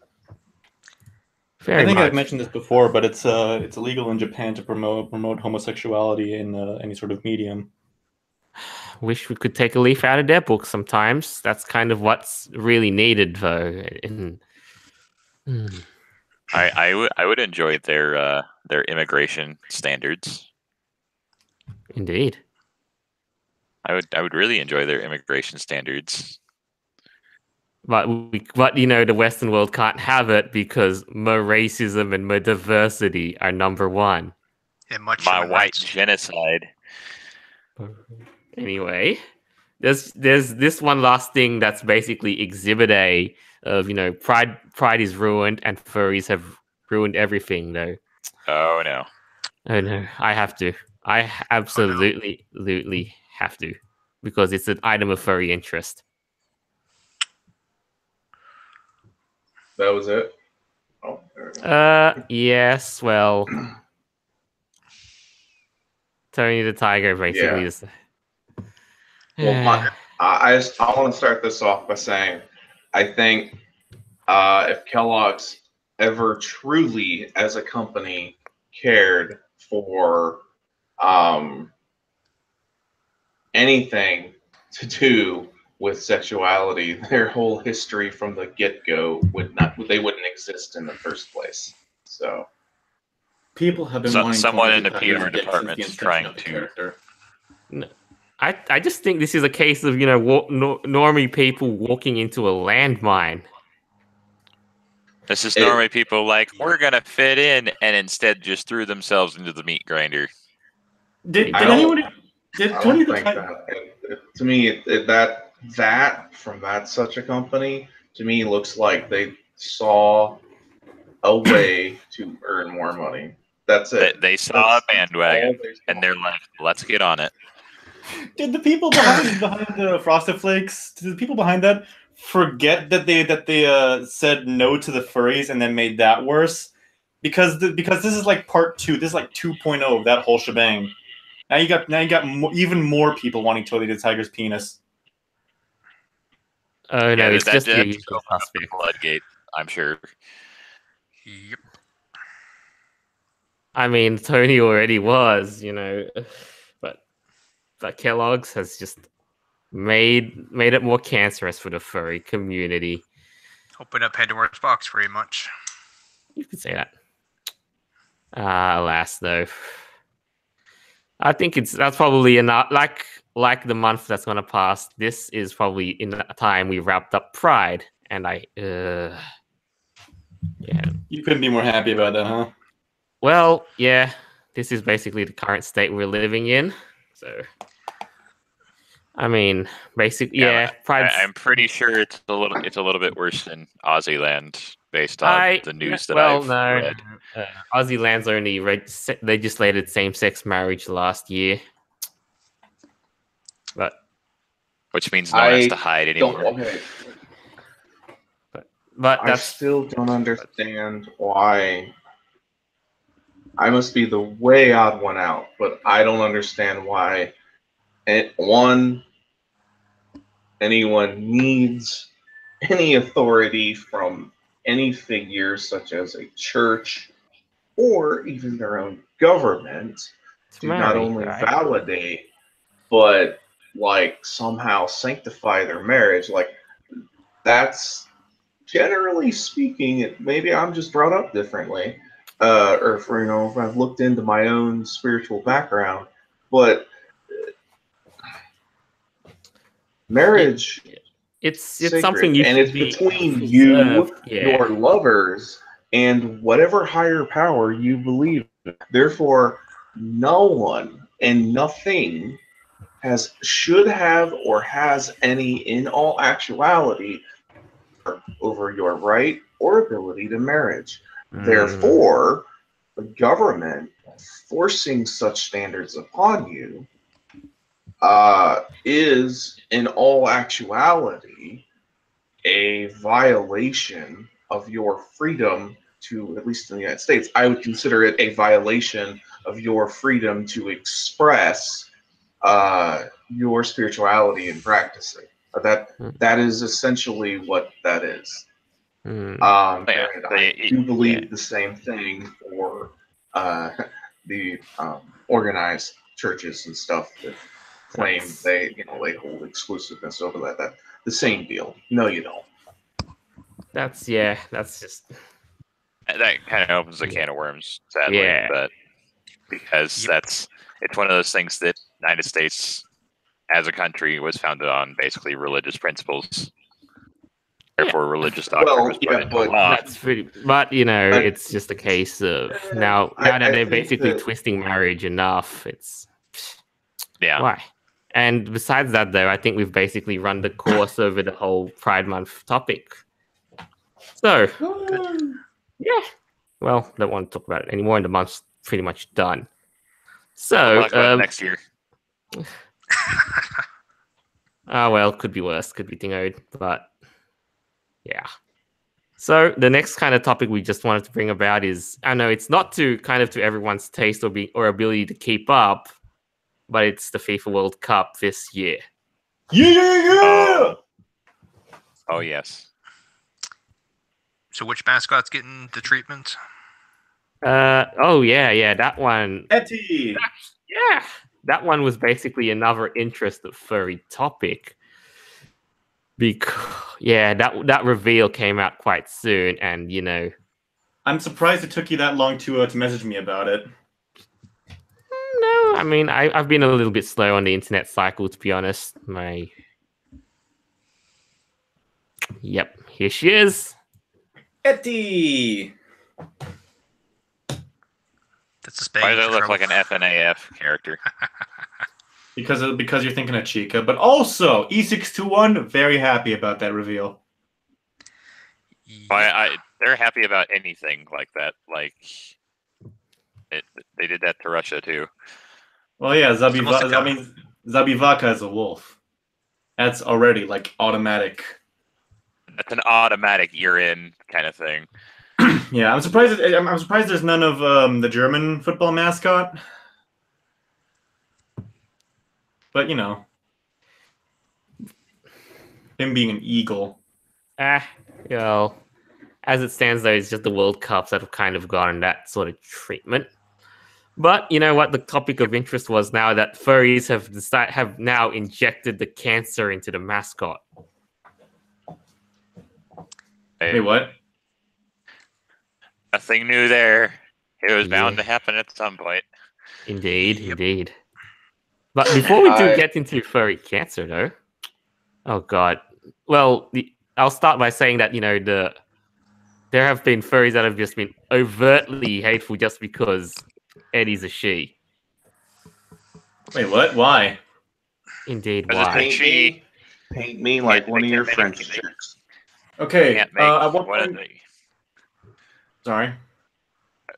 [SPEAKER 1] Very
[SPEAKER 4] I think
[SPEAKER 1] much.
[SPEAKER 4] I've mentioned this before, but it's illegal in Japan to promote homosexuality in any sort of medium.
[SPEAKER 1] Wish we could take a leaf out of their book sometimes. That's kind of what's really needed, though.
[SPEAKER 2] I would enjoy their immigration standards.
[SPEAKER 1] Indeed.
[SPEAKER 2] I would really enjoy their immigration standards.
[SPEAKER 1] But the Western world can't have it because more racism and more diversity are number one.
[SPEAKER 3] And much
[SPEAKER 2] My
[SPEAKER 3] human
[SPEAKER 2] white
[SPEAKER 3] rights.
[SPEAKER 2] genocide.
[SPEAKER 1] Anyway, there's this one last thing that's basically Exhibit A of pride is ruined and furries have ruined everything though.
[SPEAKER 2] Oh no.
[SPEAKER 1] Oh no, I have to. I absolutely have to because it's an item of furry interest.
[SPEAKER 5] That was it? Oh, there we go.
[SPEAKER 1] Yes, well, Tony the Tiger basically
[SPEAKER 5] Yeah.
[SPEAKER 1] is.
[SPEAKER 5] Well, I want to start this off by saying I think if Kellogg's ever truly, as a company, cared for anything to do with sexuality, their whole history from the get-go wouldn't exist in the first place. So
[SPEAKER 4] People have been
[SPEAKER 2] So-
[SPEAKER 4] wanting
[SPEAKER 2] someone
[SPEAKER 4] Tony
[SPEAKER 2] in the
[SPEAKER 4] Tiger's
[SPEAKER 2] PR
[SPEAKER 4] dick since
[SPEAKER 2] department's
[SPEAKER 4] the inception
[SPEAKER 2] trying
[SPEAKER 4] of the
[SPEAKER 2] to-
[SPEAKER 4] character.
[SPEAKER 1] I just think this is a case of normie people walking into a landmine.
[SPEAKER 2] This is normally people like, we're gonna fit in, and instead just threw themselves into the meat grinder.
[SPEAKER 4] Did
[SPEAKER 5] I don't-
[SPEAKER 4] anyone? Did
[SPEAKER 5] I
[SPEAKER 4] Tony
[SPEAKER 5] don't
[SPEAKER 4] the
[SPEAKER 5] think
[SPEAKER 4] Tiger?
[SPEAKER 5] to me that from such a company to me looks like they saw a way to earn more money. That's it.
[SPEAKER 2] They saw a
[SPEAKER 5] That's
[SPEAKER 2] bandwagon,
[SPEAKER 5] all they saw.
[SPEAKER 2] and they're like, let's get on it.
[SPEAKER 4] Did the people behind the Frosted Flakes? Did the people behind that forget that they said no to the furries and then made that worse? Because this is like part 2. This is like 2.0 of that whole shebang. Now you got even more people wanting Tony the Tiger's penis.
[SPEAKER 1] Oh no,
[SPEAKER 2] Yeah,
[SPEAKER 1] it's just the
[SPEAKER 2] that's
[SPEAKER 1] usual
[SPEAKER 2] opened up the
[SPEAKER 1] suspect.
[SPEAKER 2] floodgate, I'm sure.
[SPEAKER 3] Yep.
[SPEAKER 1] I mean, Tony already was, but Kellogg's has just made it more cancerous for the furry community.
[SPEAKER 3] Open up Pandora's box, pretty much.
[SPEAKER 1] You could say that. Alas, though, I think that's probably enough. Like the month that's gonna pass, this is probably in the time we wrapped up Pride, and yeah.
[SPEAKER 4] You couldn't be more happy about that, huh?
[SPEAKER 1] Well, yeah, this is basically the current state we're living in. So, I mean, basically, yeah, Pride.
[SPEAKER 2] I'm pretty sure it's a little bit worse than Aussie land based on the news that I've read.
[SPEAKER 1] Aussie Land's only legislated same-sex marriage last year, but
[SPEAKER 2] Which means no one has to hide anymore.
[SPEAKER 5] Okay.
[SPEAKER 1] But
[SPEAKER 5] I still don't understand why. I must be the way odd one out, but I don't understand why anyone needs any authority from any figure such as a church or even their own government to not only validate but like somehow sanctify their marriage. Like, that's generally speaking, maybe I'm just brought up differently, or if I've looked into my own spiritual background, but marriage,
[SPEAKER 1] it's
[SPEAKER 5] sacred,
[SPEAKER 1] something you
[SPEAKER 5] and
[SPEAKER 1] should
[SPEAKER 5] it's
[SPEAKER 1] be
[SPEAKER 5] between
[SPEAKER 1] preserved.
[SPEAKER 5] you, your lovers, and whatever higher power you believe in. Therefore, no one and nothing should have or has any, in all actuality, over your right or ability to marriage. Therefore, the government forcing such standards upon you is, in all actuality, a violation of your freedom to, at least in the United States, I would consider it a violation of your freedom to express your spirituality and practicing. That is essentially what that is. And I do believe the same thing for the organized churches and stuff that claim they hold exclusiveness over that. The same deal. No, you don't.
[SPEAKER 1] That's just
[SPEAKER 2] that kind of opens a can of worms, sadly. But because it's one of those things that the United States, as a country, was founded on basically religious principles. Therefore, religious doctrine was put into law.
[SPEAKER 1] That's pretty. But it's just a case of now that they're basically twisting marriage enough. It's why. And besides that, though, I think we've basically run the course over the whole Pride Month topic. So, well, don't want to talk about it anymore, and the month's pretty much done. So,
[SPEAKER 2] next year.
[SPEAKER 1] Well, could be worse, could be dingoed, but yeah. So the next kind of topic we just wanted to bring about is, I know it's not to everyone's taste or ability to keep up, but it's the FIFA World Cup this year.
[SPEAKER 4] Yeah!
[SPEAKER 2] Oh yes.
[SPEAKER 3] So which mascot's getting the treatment?
[SPEAKER 1] That one.
[SPEAKER 4] Etty!
[SPEAKER 1] That one was basically another interest of Furry topic. Because that reveal came out quite soon, and
[SPEAKER 4] I'm surprised it took you that long to message me about it.
[SPEAKER 1] No, I mean I've been a little bit slow on the internet cycle, to be honest. Yep, here she is.
[SPEAKER 4] Etty!
[SPEAKER 3] That's a spade.
[SPEAKER 2] Why does it look like an FNAF character?
[SPEAKER 4] Because you're thinking of Chica, but also E621, very happy about that reveal.
[SPEAKER 2] They're happy about anything like that. Like they did that to Russia too.
[SPEAKER 4] Well, yeah, Zabivaka is a wolf. That's already like automatic.
[SPEAKER 2] That's an automatic you're in kind of thing.
[SPEAKER 4] Yeah, I'm surprised there's none of the German football mascot. But him being an eagle.
[SPEAKER 1] As it stands though, it's just the World Cups that have kind of gotten that sort of treatment. But you know what? The topic of interest was now that furries have now injected the cancer into the mascot.
[SPEAKER 4] Wait, what?
[SPEAKER 2] Nothing new there. It was bound to happen at some point.
[SPEAKER 1] Indeed. But before we do get into furry cancer, though, oh god. Well, I'll start by saying that there have been furries that have just been overtly hateful just because Eddie's a she.
[SPEAKER 4] Wait, what? Why?
[SPEAKER 1] Indeed, why?
[SPEAKER 5] Paint me like one of your French chicks.
[SPEAKER 4] Okay. At what point? Sorry.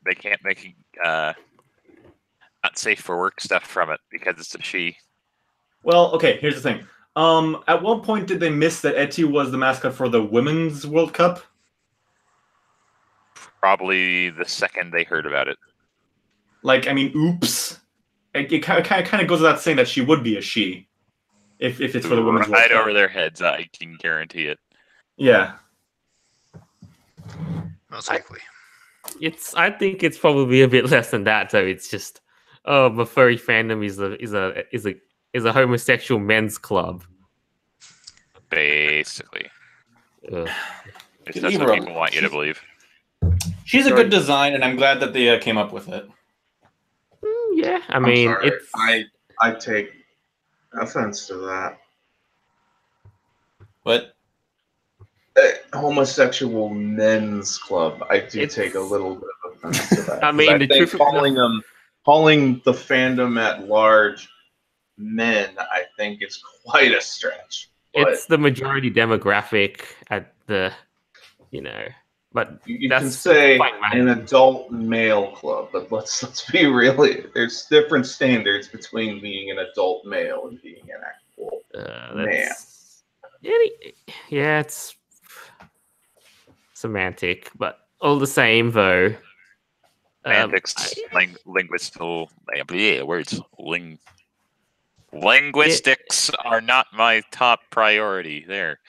[SPEAKER 2] They can't make not safe for work stuff from it because it's a she.
[SPEAKER 4] Well, okay. Here's the thing. At what point did they miss that Etty was the mascot for the Women's World Cup?
[SPEAKER 2] Probably the second they heard about it.
[SPEAKER 4] Oops. It kind of goes without saying that she would be a she, if it's for the Women's World Cup.
[SPEAKER 2] Right over their heads, I can guarantee it.
[SPEAKER 4] Yeah.
[SPEAKER 3] Most likely.
[SPEAKER 1] I think it's probably a bit less than that, though. It's just, my furry fandom is a homosexual men's club.
[SPEAKER 2] Basically. That's what people want you to believe.
[SPEAKER 4] She's a good design, and I'm glad that they came up with it.
[SPEAKER 1] Yeah, I mean,
[SPEAKER 5] I take offense to that.
[SPEAKER 4] What?
[SPEAKER 5] Homosexual men's club. I do take a little bit of offense to that.
[SPEAKER 1] I mean,
[SPEAKER 5] calling the fandom at large men, I think is quite a stretch.
[SPEAKER 1] It's the majority demographic at the, but
[SPEAKER 5] you can say an adult male club, but let's be real. There's different standards between being an adult male and being an actual man.
[SPEAKER 1] Yeah, it's semantic, but all the same though.
[SPEAKER 2] Semantics, linguistical, words. Linguistics are not my top priority. There.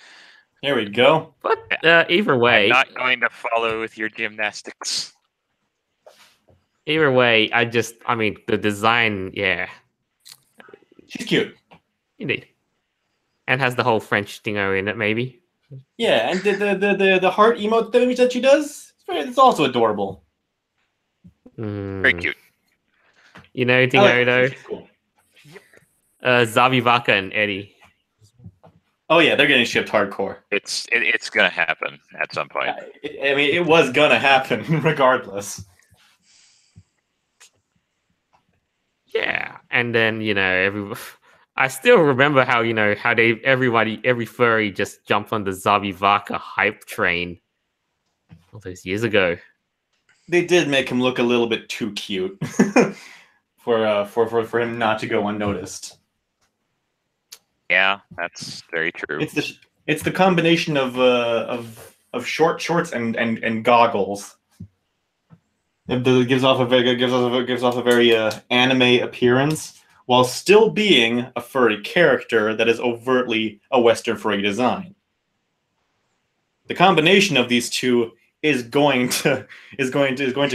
[SPEAKER 4] Here we go.
[SPEAKER 1] But either way,
[SPEAKER 2] I'm not going to follow with your gymnastics.
[SPEAKER 1] either way, I mean, the design, yeah,
[SPEAKER 4] She's cute.
[SPEAKER 1] indeed, and has the whole French dingo in it, maybe.
[SPEAKER 4] Yeah, and the heart emote damage that she does, it's also adorable.
[SPEAKER 2] Very cute.
[SPEAKER 1] You know,
[SPEAKER 4] I
[SPEAKER 1] dingo
[SPEAKER 4] like her.
[SPEAKER 1] though.
[SPEAKER 4] She's cool.
[SPEAKER 1] Zavivaka and Eddie.
[SPEAKER 4] Oh yeah, they're getting shipped hardcore.
[SPEAKER 2] It's gonna happen at some point.
[SPEAKER 4] I mean, it was gonna happen regardless.
[SPEAKER 1] Yeah, and then I still remember how every furry just jumped on the Zavivaka hype train all those years ago.
[SPEAKER 4] They did make him look a little bit too cute for him not to go unnoticed.
[SPEAKER 2] Yeah, that's very true.
[SPEAKER 4] It's the combination of short shorts and goggles. It gives off a very anime appearance, while still being a furry character that is overtly a Western furry design. The combination of these two is going to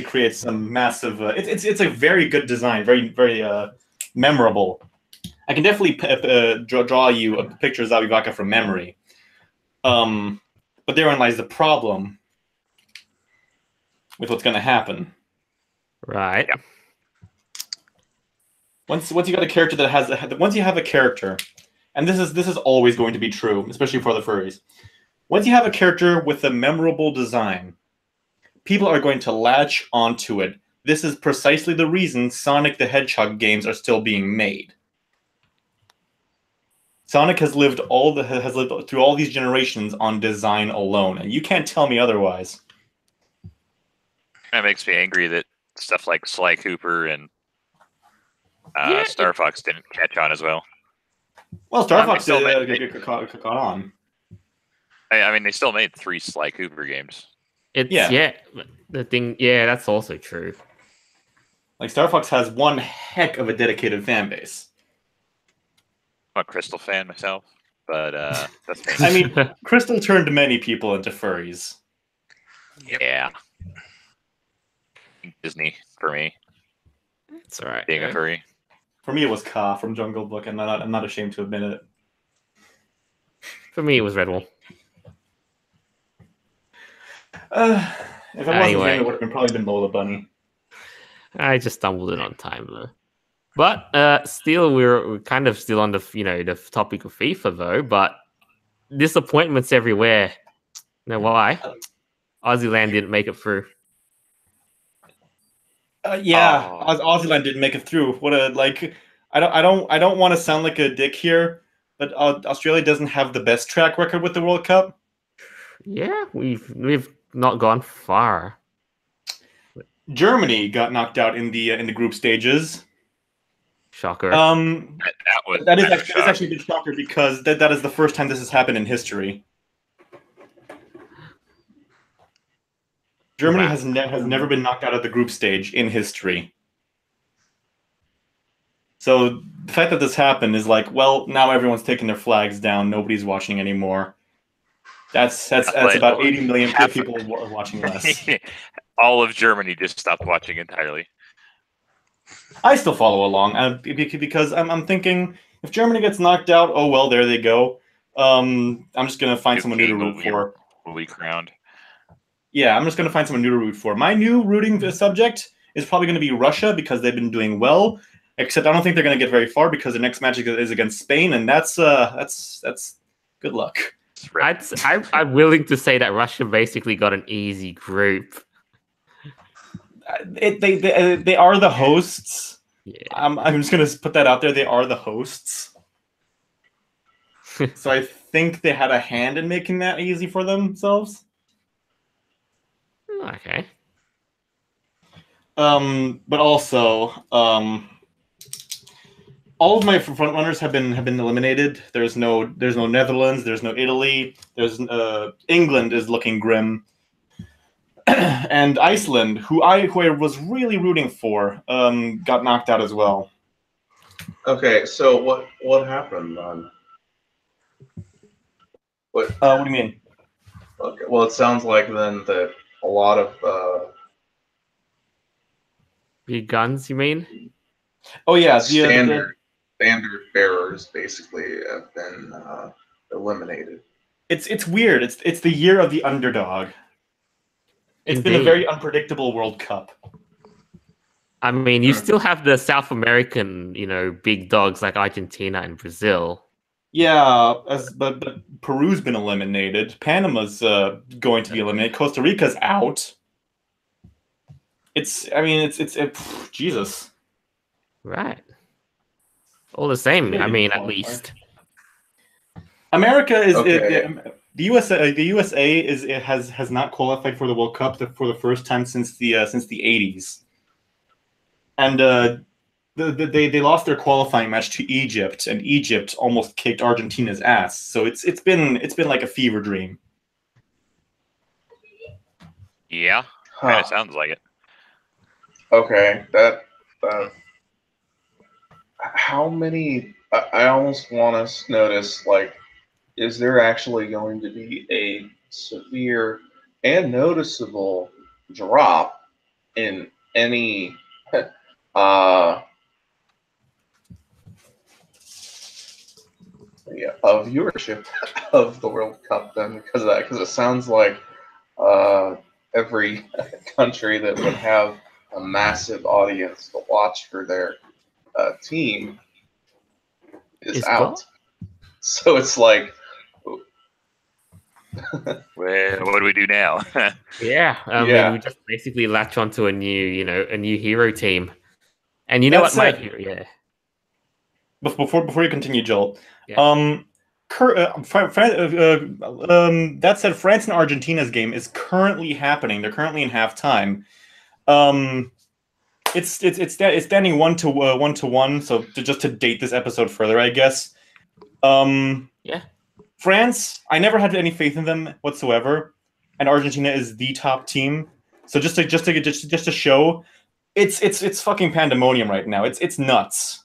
[SPEAKER 4] create some massive. It's a very good design, very memorable. I can definitely draw you a picture of Zavivaka from memory. But therein lies the problem with what's going to happen.
[SPEAKER 1] Right.
[SPEAKER 2] Yeah.
[SPEAKER 4] Once you got a character that has once you have a character, and this is always going to be true, especially for the furries. Once you have a character with a memorable design, people are going to latch onto it. This is precisely the reason Sonic the Hedgehog games are still being made. Sonic has lived through all these generations on design alone, and you can't tell me otherwise.
[SPEAKER 2] That makes me angry that stuff like Sly Cooper and Star Fox didn't catch on as well.
[SPEAKER 4] Well, Star Fox caught on.
[SPEAKER 2] I mean, they still made 3 Sly Cooper games.
[SPEAKER 1] The thing, that's also true.
[SPEAKER 4] Like, Star Fox has one heck of a dedicated fan base.
[SPEAKER 2] I'm a Crystal fan myself, but that's
[SPEAKER 4] I mean, Crystal turned many people into furries.
[SPEAKER 2] Yeah. Disney for me.
[SPEAKER 1] It's all right.
[SPEAKER 2] Being a furry.
[SPEAKER 4] For me, it was Ka from Jungle Book, and I'm not ashamed to admit it.
[SPEAKER 1] For me, it was Redwall.
[SPEAKER 4] If it wasn't him, it would have probably been Lola Bunny.
[SPEAKER 1] I just stumbled in on time though. But still, we're kind of still on the topic of FIFA though. But disappointments everywhere. You know why? Aussie didn't make it through. Aussie didn't make it through. What a like! I don't want to sound like a dick here, but Australia doesn't have the best track record with the World Cup. Yeah, we've not gone far.
[SPEAKER 4] Germany got knocked out in the group stages.
[SPEAKER 1] Shocker.
[SPEAKER 2] That
[SPEAKER 4] is actually a big shocker because that is the first time this has happened in history. Germany has never been knocked out of the group stage in history. So the fact that this happened is like, well, now everyone's taking their flags down. Nobody's watching anymore. That's about 80 million people watching less.
[SPEAKER 2] All of Germany just stopped watching entirely.
[SPEAKER 4] I still follow along because I'm thinking if Germany gets knocked out, oh well, there they go. I'm just gonna find someone new to root for.
[SPEAKER 2] Will be crowned.
[SPEAKER 4] Yeah, I'm just gonna find someone new to root for. My new rooting subject is probably gonna be Russia because they've been doing well. Except I don't think they're gonna get very far because their next match is against Spain, and that's good luck.
[SPEAKER 1] I'm willing to say that Russia basically got an easy group.
[SPEAKER 4] They are the hosts.
[SPEAKER 1] Yeah.
[SPEAKER 4] I'm just gonna put that out there. They are the hosts. So I think they had a hand in making that easy for themselves.
[SPEAKER 1] Okay.
[SPEAKER 4] But also, all of my front runners have been eliminated. There's no Netherlands. There's no Italy. There's England is looking grim. and Iceland, who I was really rooting for, got knocked out as well.
[SPEAKER 5] Okay, so what happened then?
[SPEAKER 4] What do you mean?
[SPEAKER 5] Okay, well, it sounds like then that a lot of
[SPEAKER 1] Big guns, you mean?
[SPEAKER 4] Oh yeah,
[SPEAKER 5] standard bearers basically have been eliminated.
[SPEAKER 4] It's weird. It's the year of the underdog. It's been a
[SPEAKER 1] Indeed.
[SPEAKER 4] very unpredictable World Cup.
[SPEAKER 1] I mean, you still have the South American, big dogs like Argentina and Brazil.
[SPEAKER 4] Yeah, but Peru's been eliminated. Panama's going to be eliminated. Costa Rica's out. It's Jesus.
[SPEAKER 1] Right. All the same. I mean, at least.
[SPEAKER 4] America is
[SPEAKER 5] Okay.
[SPEAKER 4] the USA. The USA has not qualified for the World Cup for the first time since the 80s, and they lost their qualifying match to Egypt, and Egypt almost kicked Argentina's ass. So it's been like a fever dream.
[SPEAKER 2] Yeah,
[SPEAKER 5] Huh.
[SPEAKER 2] kind of sounds like it.
[SPEAKER 5] Okay, that how many? I almost want to notice, like, is there actually going to be a severe and noticeable drop in any of viewership of the World Cup then? Because it sounds like every country that would have a massive audience to watch for their team is
[SPEAKER 1] It's
[SPEAKER 5] out.
[SPEAKER 1] gone?
[SPEAKER 5] So it's like,
[SPEAKER 2] Well, what do we do now?
[SPEAKER 1] Yeah. I
[SPEAKER 5] Yeah.
[SPEAKER 1] mean, we just basically latch onto a new hero team. And you know
[SPEAKER 4] That's
[SPEAKER 1] what,
[SPEAKER 4] it.
[SPEAKER 1] my hero? Yeah.
[SPEAKER 4] Before you continue, Joel.
[SPEAKER 1] Yeah.
[SPEAKER 4] That said, France and Argentina's game is currently happening. They're currently in halftime. It's standing 1-1. So just to date this episode further, I guess.
[SPEAKER 1] Yeah.
[SPEAKER 4] France, I never had any faith in them whatsoever, and Argentina is the top team. So just to show, it's fucking pandemonium right now. It's nuts.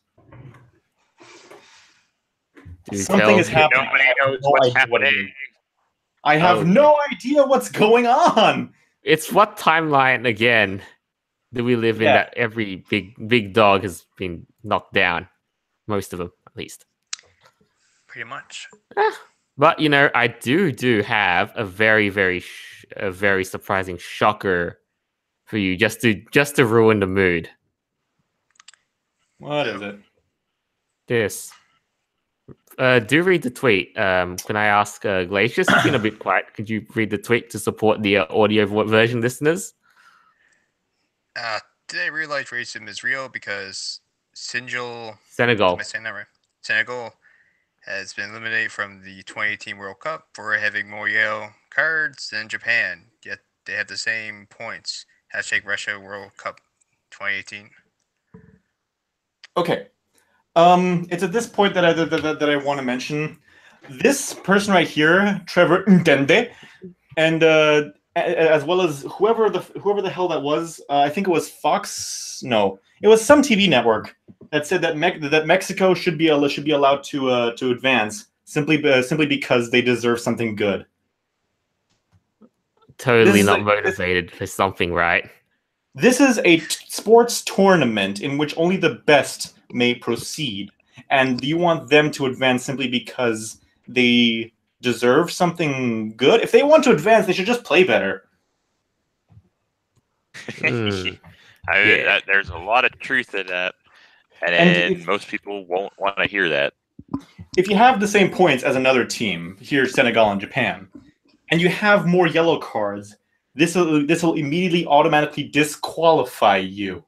[SPEAKER 1] Do
[SPEAKER 4] Something is
[SPEAKER 1] tell.
[SPEAKER 4] happening.
[SPEAKER 2] Nobody
[SPEAKER 4] I have
[SPEAKER 2] knows
[SPEAKER 4] no
[SPEAKER 2] what's
[SPEAKER 4] idea what it
[SPEAKER 2] happening.
[SPEAKER 4] is. I have
[SPEAKER 1] Oh.
[SPEAKER 4] no idea what's going on.
[SPEAKER 1] It's what timeline again do we live in
[SPEAKER 4] Yeah.
[SPEAKER 1] that every big dog has been knocked down? Most of them, at least.
[SPEAKER 3] Pretty much.
[SPEAKER 1] But I do have a very very surprising shocker for you, just to ruin the mood.
[SPEAKER 4] What is it?
[SPEAKER 1] This. Do read the tweet. Can I ask Glacius? It's been a bit quiet. Could you read the tweet to support the audio version listeners?
[SPEAKER 3] Did I realize racism is real because
[SPEAKER 1] Senegal.
[SPEAKER 3] am I saying that right? Senegal has been eliminated from the 2018 World Cup for having more yellow cards than Japan, yet they have the same points. # Russia World Cup 2018.
[SPEAKER 4] Okay. It's at this point that I want to mention this person right here, Trevor Ndende, and as well as whoever the hell that was. I think it was Fox. No, it was some TV network that said that Mexico should be allowed to advance simply because they deserve something good.
[SPEAKER 1] Totally not motivated for something, right?
[SPEAKER 4] This is a sports tournament in which only the best may proceed, and you want them to advance simply because they deserve something good? If they want to advance, they should just play better.
[SPEAKER 2] There's a lot of truth in that, and most people won't want to hear that.
[SPEAKER 4] If you have the same points as another team, here Senegal and Japan, and you have more yellow cards, this will immediately automatically disqualify you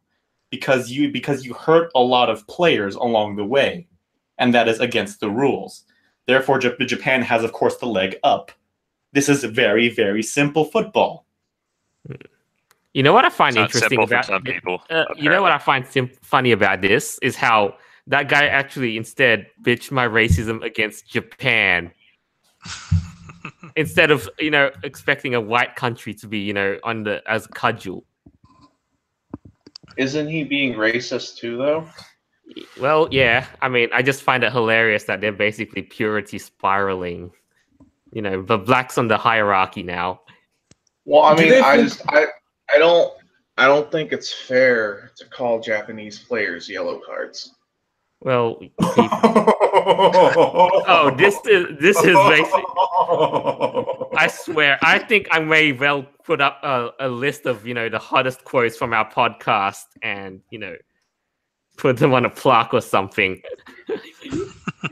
[SPEAKER 4] because you hurt a lot of players along the way, and that is against the rules. Therefore, Japan has, of course, the leg up. This is very, very simple football.
[SPEAKER 1] You know what I find
[SPEAKER 2] It's not
[SPEAKER 1] interesting
[SPEAKER 2] simple for
[SPEAKER 1] about
[SPEAKER 2] some people.
[SPEAKER 1] you know what I find funny about this is how that guy actually instead bitched my racism against Japan. instead of expecting a white country to be on the as cudgel.
[SPEAKER 5] Isn't he being racist too, though?
[SPEAKER 1] Well, yeah. I mean, I just find it hilarious that they're basically purity spiraling. The blacks on the hierarchy now.
[SPEAKER 5] Well, I
[SPEAKER 4] Do
[SPEAKER 5] mean,
[SPEAKER 4] they
[SPEAKER 5] I
[SPEAKER 4] think-
[SPEAKER 5] just I don't think it's fair to call Japanese players yellow cards.
[SPEAKER 1] Well, oh, this is basically. I swear, I think I may well put up a list of the hottest quotes from our podcast, and put them on a plaque or something.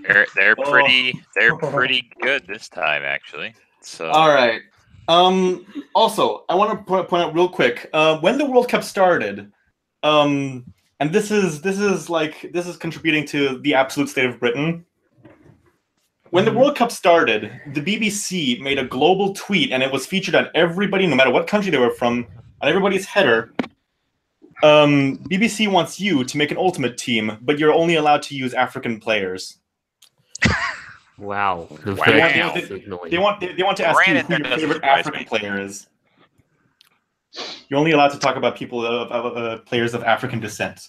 [SPEAKER 2] They're pretty good this time, actually. So
[SPEAKER 4] All right. Also, I want to point out real quick. When the World Cup started, and this is contributing to the absolute state of Britain. When the World Cup started, the BBC made a global tweet, and it was featured on everybody, no matter what country they were from, on everybody's header. BBC wants you to make an ultimate team, but you're only allowed to use African players.
[SPEAKER 1] Wow.
[SPEAKER 4] They want to ask you
[SPEAKER 2] Granted,
[SPEAKER 4] who
[SPEAKER 2] that
[SPEAKER 4] your
[SPEAKER 2] doesn't
[SPEAKER 4] favorite
[SPEAKER 2] surprise
[SPEAKER 4] African
[SPEAKER 2] me.
[SPEAKER 4] player is. You're only allowed to talk about people of players of African descent.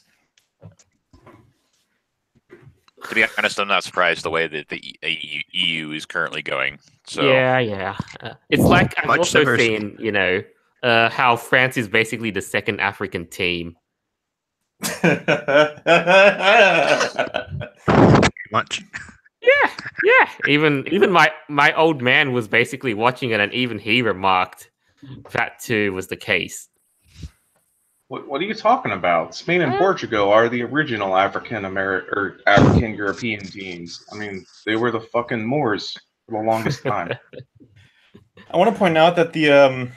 [SPEAKER 2] to be honest, I'm not surprised the way that the EU is currently going. So
[SPEAKER 1] Yeah. It's like I've
[SPEAKER 3] Much
[SPEAKER 1] also
[SPEAKER 3] diversity.
[SPEAKER 1] seen, how France is basically the second African team.
[SPEAKER 3] Much.
[SPEAKER 1] Yeah. Even my old man was basically watching it, and even he remarked that too was the case.
[SPEAKER 6] What are you talking about? Spain and Portugal are the original African European teams. I mean, they were the fucking Moors for the longest time.
[SPEAKER 4] I want to point out that the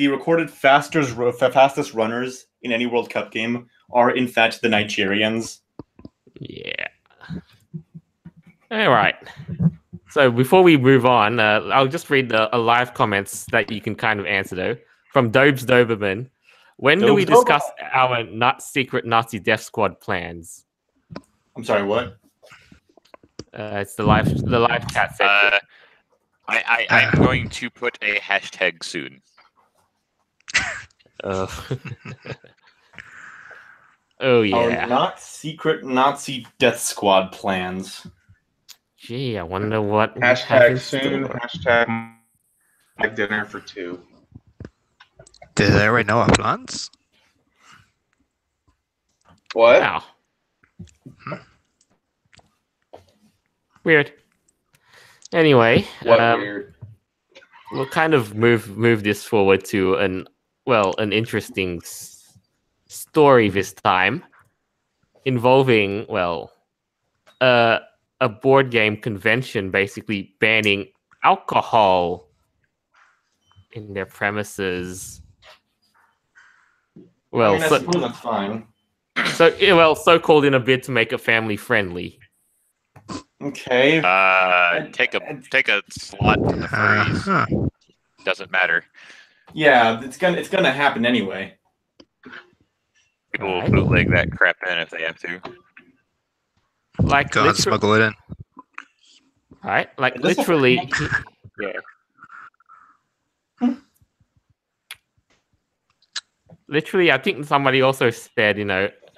[SPEAKER 4] recorded fastest runners in any World Cup game are in fact the Nigerians.
[SPEAKER 1] Yeah. All right. So before we move on, I'll just read the live comments that you can kind of answer though. From Dobes Doberman. When do we
[SPEAKER 4] Dobes
[SPEAKER 1] discuss our secret Nazi death squad plans?
[SPEAKER 4] I'm sorry, what?
[SPEAKER 1] It's the live chat section.
[SPEAKER 2] I'm going to put a hashtag soon.
[SPEAKER 1] Oh
[SPEAKER 4] Our
[SPEAKER 1] yeah.
[SPEAKER 4] not secret Nazi death squad plans.
[SPEAKER 1] Gee, I wonder what we have
[SPEAKER 6] Hashtag
[SPEAKER 1] in
[SPEAKER 6] soon.
[SPEAKER 1] store.
[SPEAKER 6] Hashtag my dinner for two.
[SPEAKER 3] Did they already know our plans?
[SPEAKER 5] What?
[SPEAKER 1] Wow. Weird. Anyway,
[SPEAKER 5] What weird?
[SPEAKER 1] we'll kind of move this forward to an interesting story this time, involving a board game convention basically banning alcohol in their premises. Well,
[SPEAKER 4] I mean, I suppose that's fine.
[SPEAKER 1] so called in a bid to make it family friendly.
[SPEAKER 4] Okay.
[SPEAKER 2] Take a slot in the furries.
[SPEAKER 3] Uh-huh.
[SPEAKER 2] Doesn't matter.
[SPEAKER 4] Yeah, it's gonna happen anyway.
[SPEAKER 2] People will
[SPEAKER 1] Alright.
[SPEAKER 2] bootleg that crap in if they have to.
[SPEAKER 1] Like
[SPEAKER 3] Go and smuggle it in.
[SPEAKER 1] right? Like
[SPEAKER 4] Is this a
[SPEAKER 1] literally, yeah. Literally, I think somebody also said,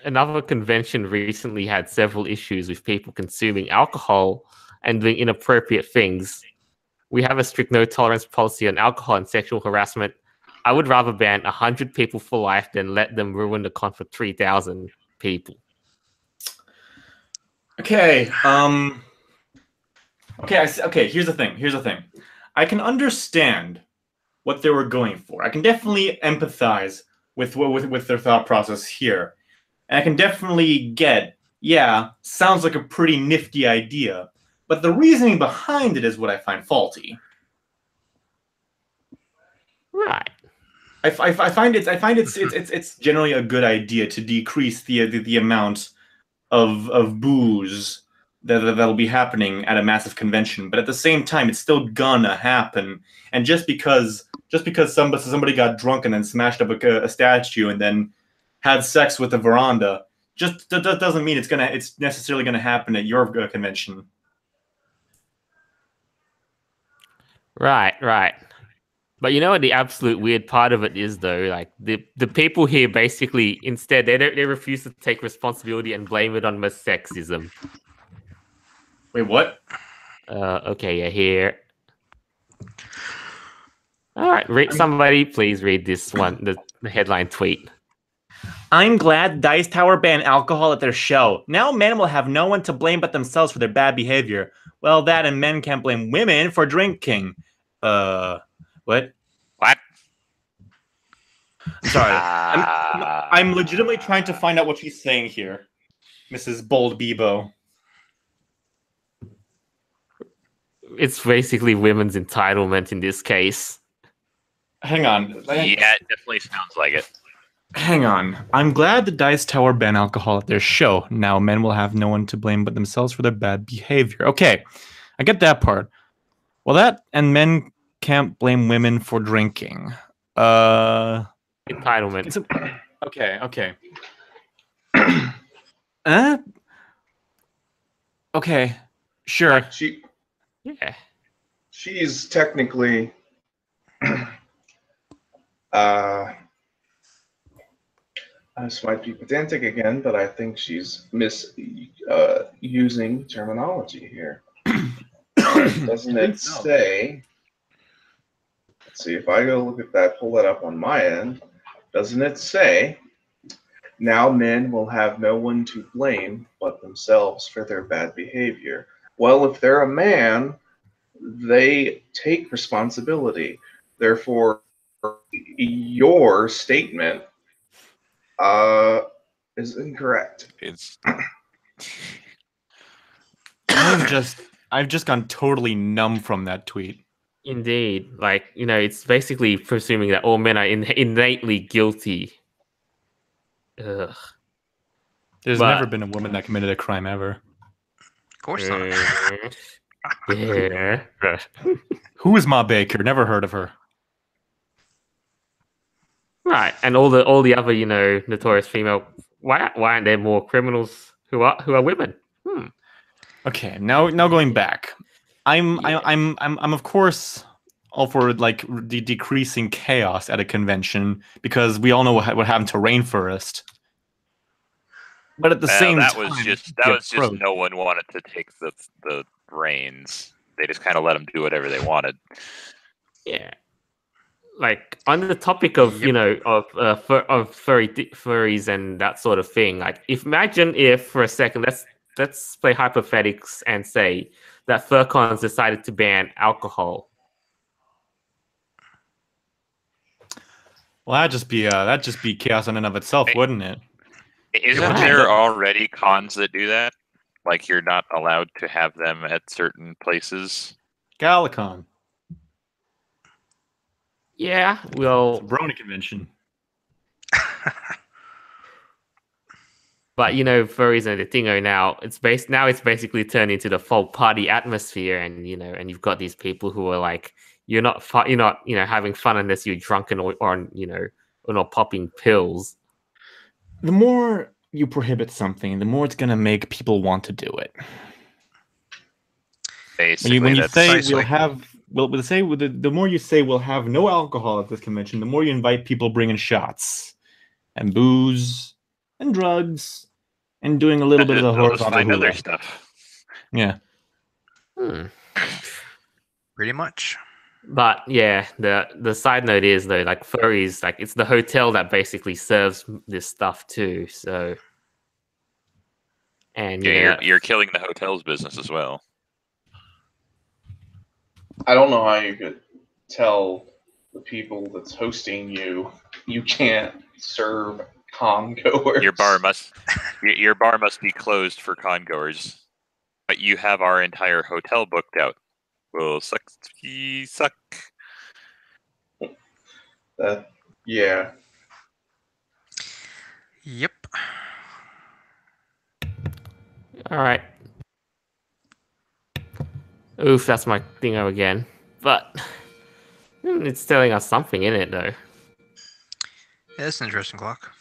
[SPEAKER 1] another convention recently had several issues with people consuming alcohol and doing inappropriate things. We have a strict no tolerance policy on alcohol and sexual harassment. I would rather ban 100 people for life than let them ruin the con for 3,000 people.
[SPEAKER 4] Okay. Okay. Here's the thing. I can understand what they were going for. I can definitely empathize with their thought process here, and I can definitely get. Yeah, sounds like a pretty nifty idea, but the reasoning behind it is what I find faulty.
[SPEAKER 1] Right.
[SPEAKER 4] I find it's generally a good idea to decrease the amount of booze that'll be happening at a massive convention, but at the same time, it's still gonna happen. And just because somebody got drunk and then smashed up a statue and then had sex with the veranda, just that doesn't mean it's necessarily gonna happen at your convention.
[SPEAKER 1] Right, right. But you know what the absolute weird part of it is, though? Like the people here basically instead they refuse to take responsibility and blame it on most sexism.
[SPEAKER 4] Wait, what?
[SPEAKER 1] Okay, yeah, here. All right, somebody please read this one, the headline tweet.
[SPEAKER 4] I'm glad Dice Tower banned alcohol at their show. Now men will have no one to blame but themselves for their bad behavior. Well, that and men can't blame women for drinking. What?
[SPEAKER 2] What?
[SPEAKER 4] I'm sorry. I'm legitimately trying to find out what she's saying here, Mrs. Bold Bebo.
[SPEAKER 1] It's basically women's entitlement in this case.
[SPEAKER 4] Hang on.
[SPEAKER 2] Yeah, it definitely sounds like it.
[SPEAKER 4] Hang on. I'm glad the Dice Tower banned alcohol at their show. Now men will have no one to blame but themselves for their bad behavior. Okay, I get that part. Well, that and men can't blame women for drinking.
[SPEAKER 1] Entitlement.
[SPEAKER 4] Okay. Okay. Sure.
[SPEAKER 1] Yeah.
[SPEAKER 5] She's technically this might be pedantic again, but I think she's using terminology here. Doesn't it say? Let's see if I go look at that, pull that up on my end. Doesn't it say, now men will have no one to blame but themselves for their bad behavior? Well, if they're a man, they take responsibility. Therefore, your statement is incorrect.
[SPEAKER 4] I've just gone totally numb from that tweet.
[SPEAKER 1] Indeed. Like, it's basically presuming that all men are innately guilty. Ugh.
[SPEAKER 4] There's never been a woman that committed a crime ever.
[SPEAKER 3] Of course not.
[SPEAKER 1] Yeah.
[SPEAKER 4] Who is Ma Baker? Never heard of her.
[SPEAKER 1] Right, and all the other notorious female. Why aren't there more criminals who are women?
[SPEAKER 4] Okay, now going back, I'm of course all for like decreasing chaos at a convention because we all know what happened to Rainforest. But at the same time,
[SPEAKER 2] that was just no one wanted to take the reins. They just kind of let them do whatever they wanted.
[SPEAKER 1] Yeah. Like on the topic of furries and that sort of thing. Like, imagine if for a second, let's play hypothetics and say that FurCons decided to ban alcohol.
[SPEAKER 4] Well, that'd just be chaos in and of itself, wouldn't it?
[SPEAKER 2] Isn't there already cons that do that? Like you're not allowed to have them at certain places.
[SPEAKER 4] Galacon.
[SPEAKER 1] Yeah, well,
[SPEAKER 4] it's a Brony convention.
[SPEAKER 1] But furries and the thingo now it's basically turned into the full party atmosphere, and and you've got these people who are like, you're not having fun unless you're drunken or not popping pills.
[SPEAKER 4] The more you prohibit something, the more it's gonna make people want to do it.
[SPEAKER 2] Basically,
[SPEAKER 4] when you say the more you say we'll have no alcohol at this convention, the more you invite people bringing shots and booze and drugs and doing a little bit of the horizontal
[SPEAKER 2] other stuff.
[SPEAKER 4] Yeah.
[SPEAKER 3] Pretty much.
[SPEAKER 1] But yeah, the side note is though, like furries, like it's the hotel that basically serves this stuff too. So, and
[SPEAKER 2] you're killing the hotel's business as well.
[SPEAKER 5] I don't know how you could tell the people that's hosting you can't serve con-goers.
[SPEAKER 2] Your bar must be closed for con-goers, but you have our entire hotel booked out. Well, suck.
[SPEAKER 5] Yeah.
[SPEAKER 3] Yep.
[SPEAKER 1] All right. Oof, that's my thingo again. But it's telling us something in it, though.
[SPEAKER 3] Yeah, it's an interesting clock.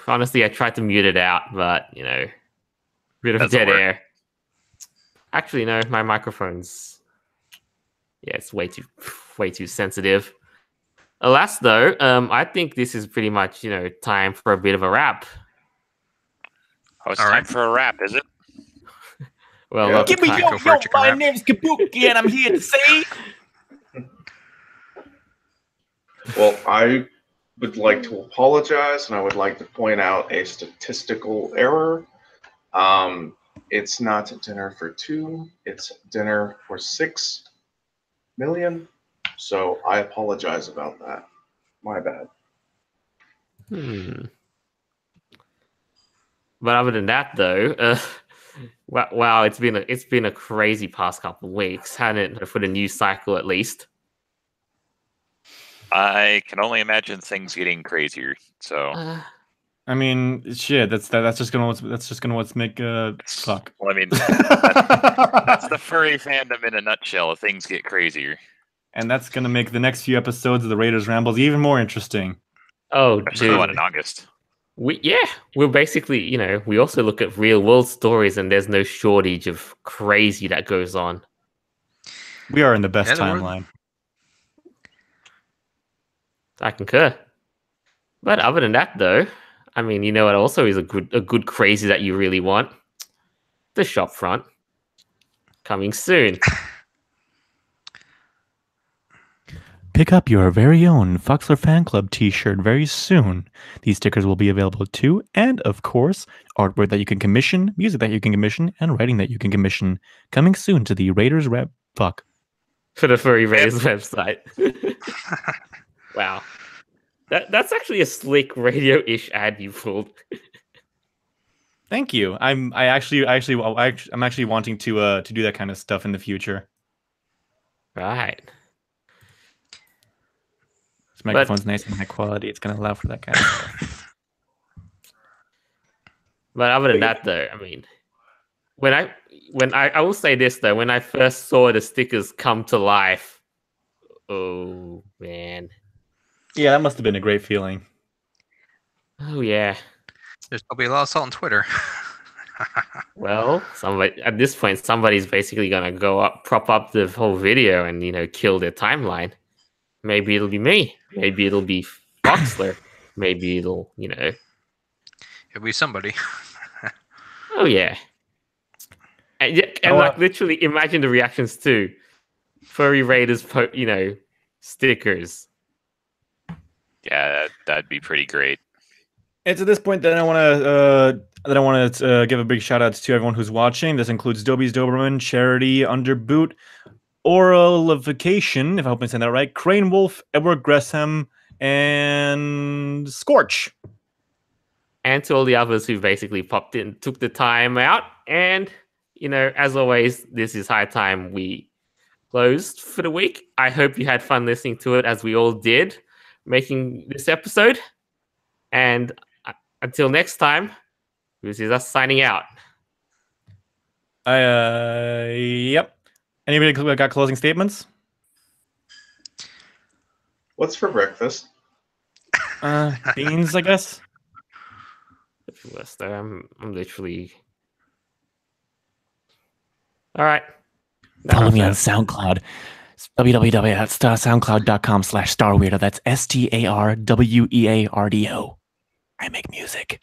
[SPEAKER 1] Honestly, I tried to mute it out, but bit of dead air. Actually, no, my microphone's it's way too sensitive. Alas, though, I think this is pretty much time for a bit of a wrap.
[SPEAKER 2] Oh, it's
[SPEAKER 3] All
[SPEAKER 2] time
[SPEAKER 3] right.
[SPEAKER 2] for a wrap, is it?
[SPEAKER 1] Well,
[SPEAKER 5] Yeah.
[SPEAKER 3] Give me
[SPEAKER 7] My name's Kabuki, and I'm here to say.
[SPEAKER 5] Well, I would like to apologize, and I would like to point out a statistical error. It's not dinner for 2, it's dinner for 6 million. So I apologize about that. My bad.
[SPEAKER 1] But other than that, though, wow, it's been a crazy past couple of weeks, hasn't it? For the news cycle, at least.
[SPEAKER 2] I can only imagine things getting crazier. So,
[SPEAKER 4] I mean, shit. That's just gonna make fuck.
[SPEAKER 2] well, I mean, that's the furry fandom in a nutshell. If things get crazier,
[SPEAKER 4] And that's gonna make the next few episodes of the Raiders Rambles even more interesting.
[SPEAKER 1] Oh,
[SPEAKER 2] especially the one in
[SPEAKER 1] dude.
[SPEAKER 2] August.
[SPEAKER 1] We're basically, we also look at real world stories, and there's no shortage of crazy that goes on.
[SPEAKER 4] We are in the best
[SPEAKER 3] Yeah, there were-
[SPEAKER 4] timeline.
[SPEAKER 1] I concur. But other than that, though, I mean, you know what also is a good crazy that you really want? The shopfront. Coming soon.
[SPEAKER 7] Pick up your very own Foxler Fan Club t-shirt very soon. These stickers will be available too, and of course, artwork that you can commission, music that you can commission, and writing that you can commission. Coming soon to the Raiders
[SPEAKER 1] For the Furry Raiders website. Wow. That's actually a slick radio-ish ad you pulled.
[SPEAKER 4] Thank you. I'm actually wanting to do that kind of stuff in the future.
[SPEAKER 1] Right.
[SPEAKER 7] This microphone's nice and high quality. It's going to allow for that kind of stuff.
[SPEAKER 1] But other than that, though, I mean, when I will say this though, when I first saw the stickers come to life, oh man,
[SPEAKER 4] Yeah, that must have been a great feeling.
[SPEAKER 1] oh yeah.
[SPEAKER 3] There's probably a lot of salt on Twitter.
[SPEAKER 1] Well, at this point, somebody's basically gonna prop up the whole video and kill their timeline. Maybe it'll be me. Maybe it'll be Foxler. Maybe it'll
[SPEAKER 3] It'll be somebody.
[SPEAKER 1] Oh yeah. And literally imagine the reactions too. Furry Raiders, stickers.
[SPEAKER 2] Yeah, that'd be pretty great.
[SPEAKER 4] It's at this point that I want to give a big shout out to everyone who's watching. This includes Dobies Doberman, Charity, Underboot, Oralification, if I hope I'm saying that right, Crane Wolf, Edward Gresham, and Scorch.
[SPEAKER 1] And to all the others who basically popped in, took the time out. And, as always, this is high time we closed for the week. I hope you had fun listening to it, as we all did, making this episode. And until next time, this is us signing out.
[SPEAKER 4] Yep. Anybody got closing statements?
[SPEAKER 5] What's for breakfast?
[SPEAKER 4] Beans, I guess.
[SPEAKER 1] I'm literally. All right.
[SPEAKER 7] Follow me on SoundCloud. www.soundcloud.com/starweirdo. That's StarWeirdo. I make music.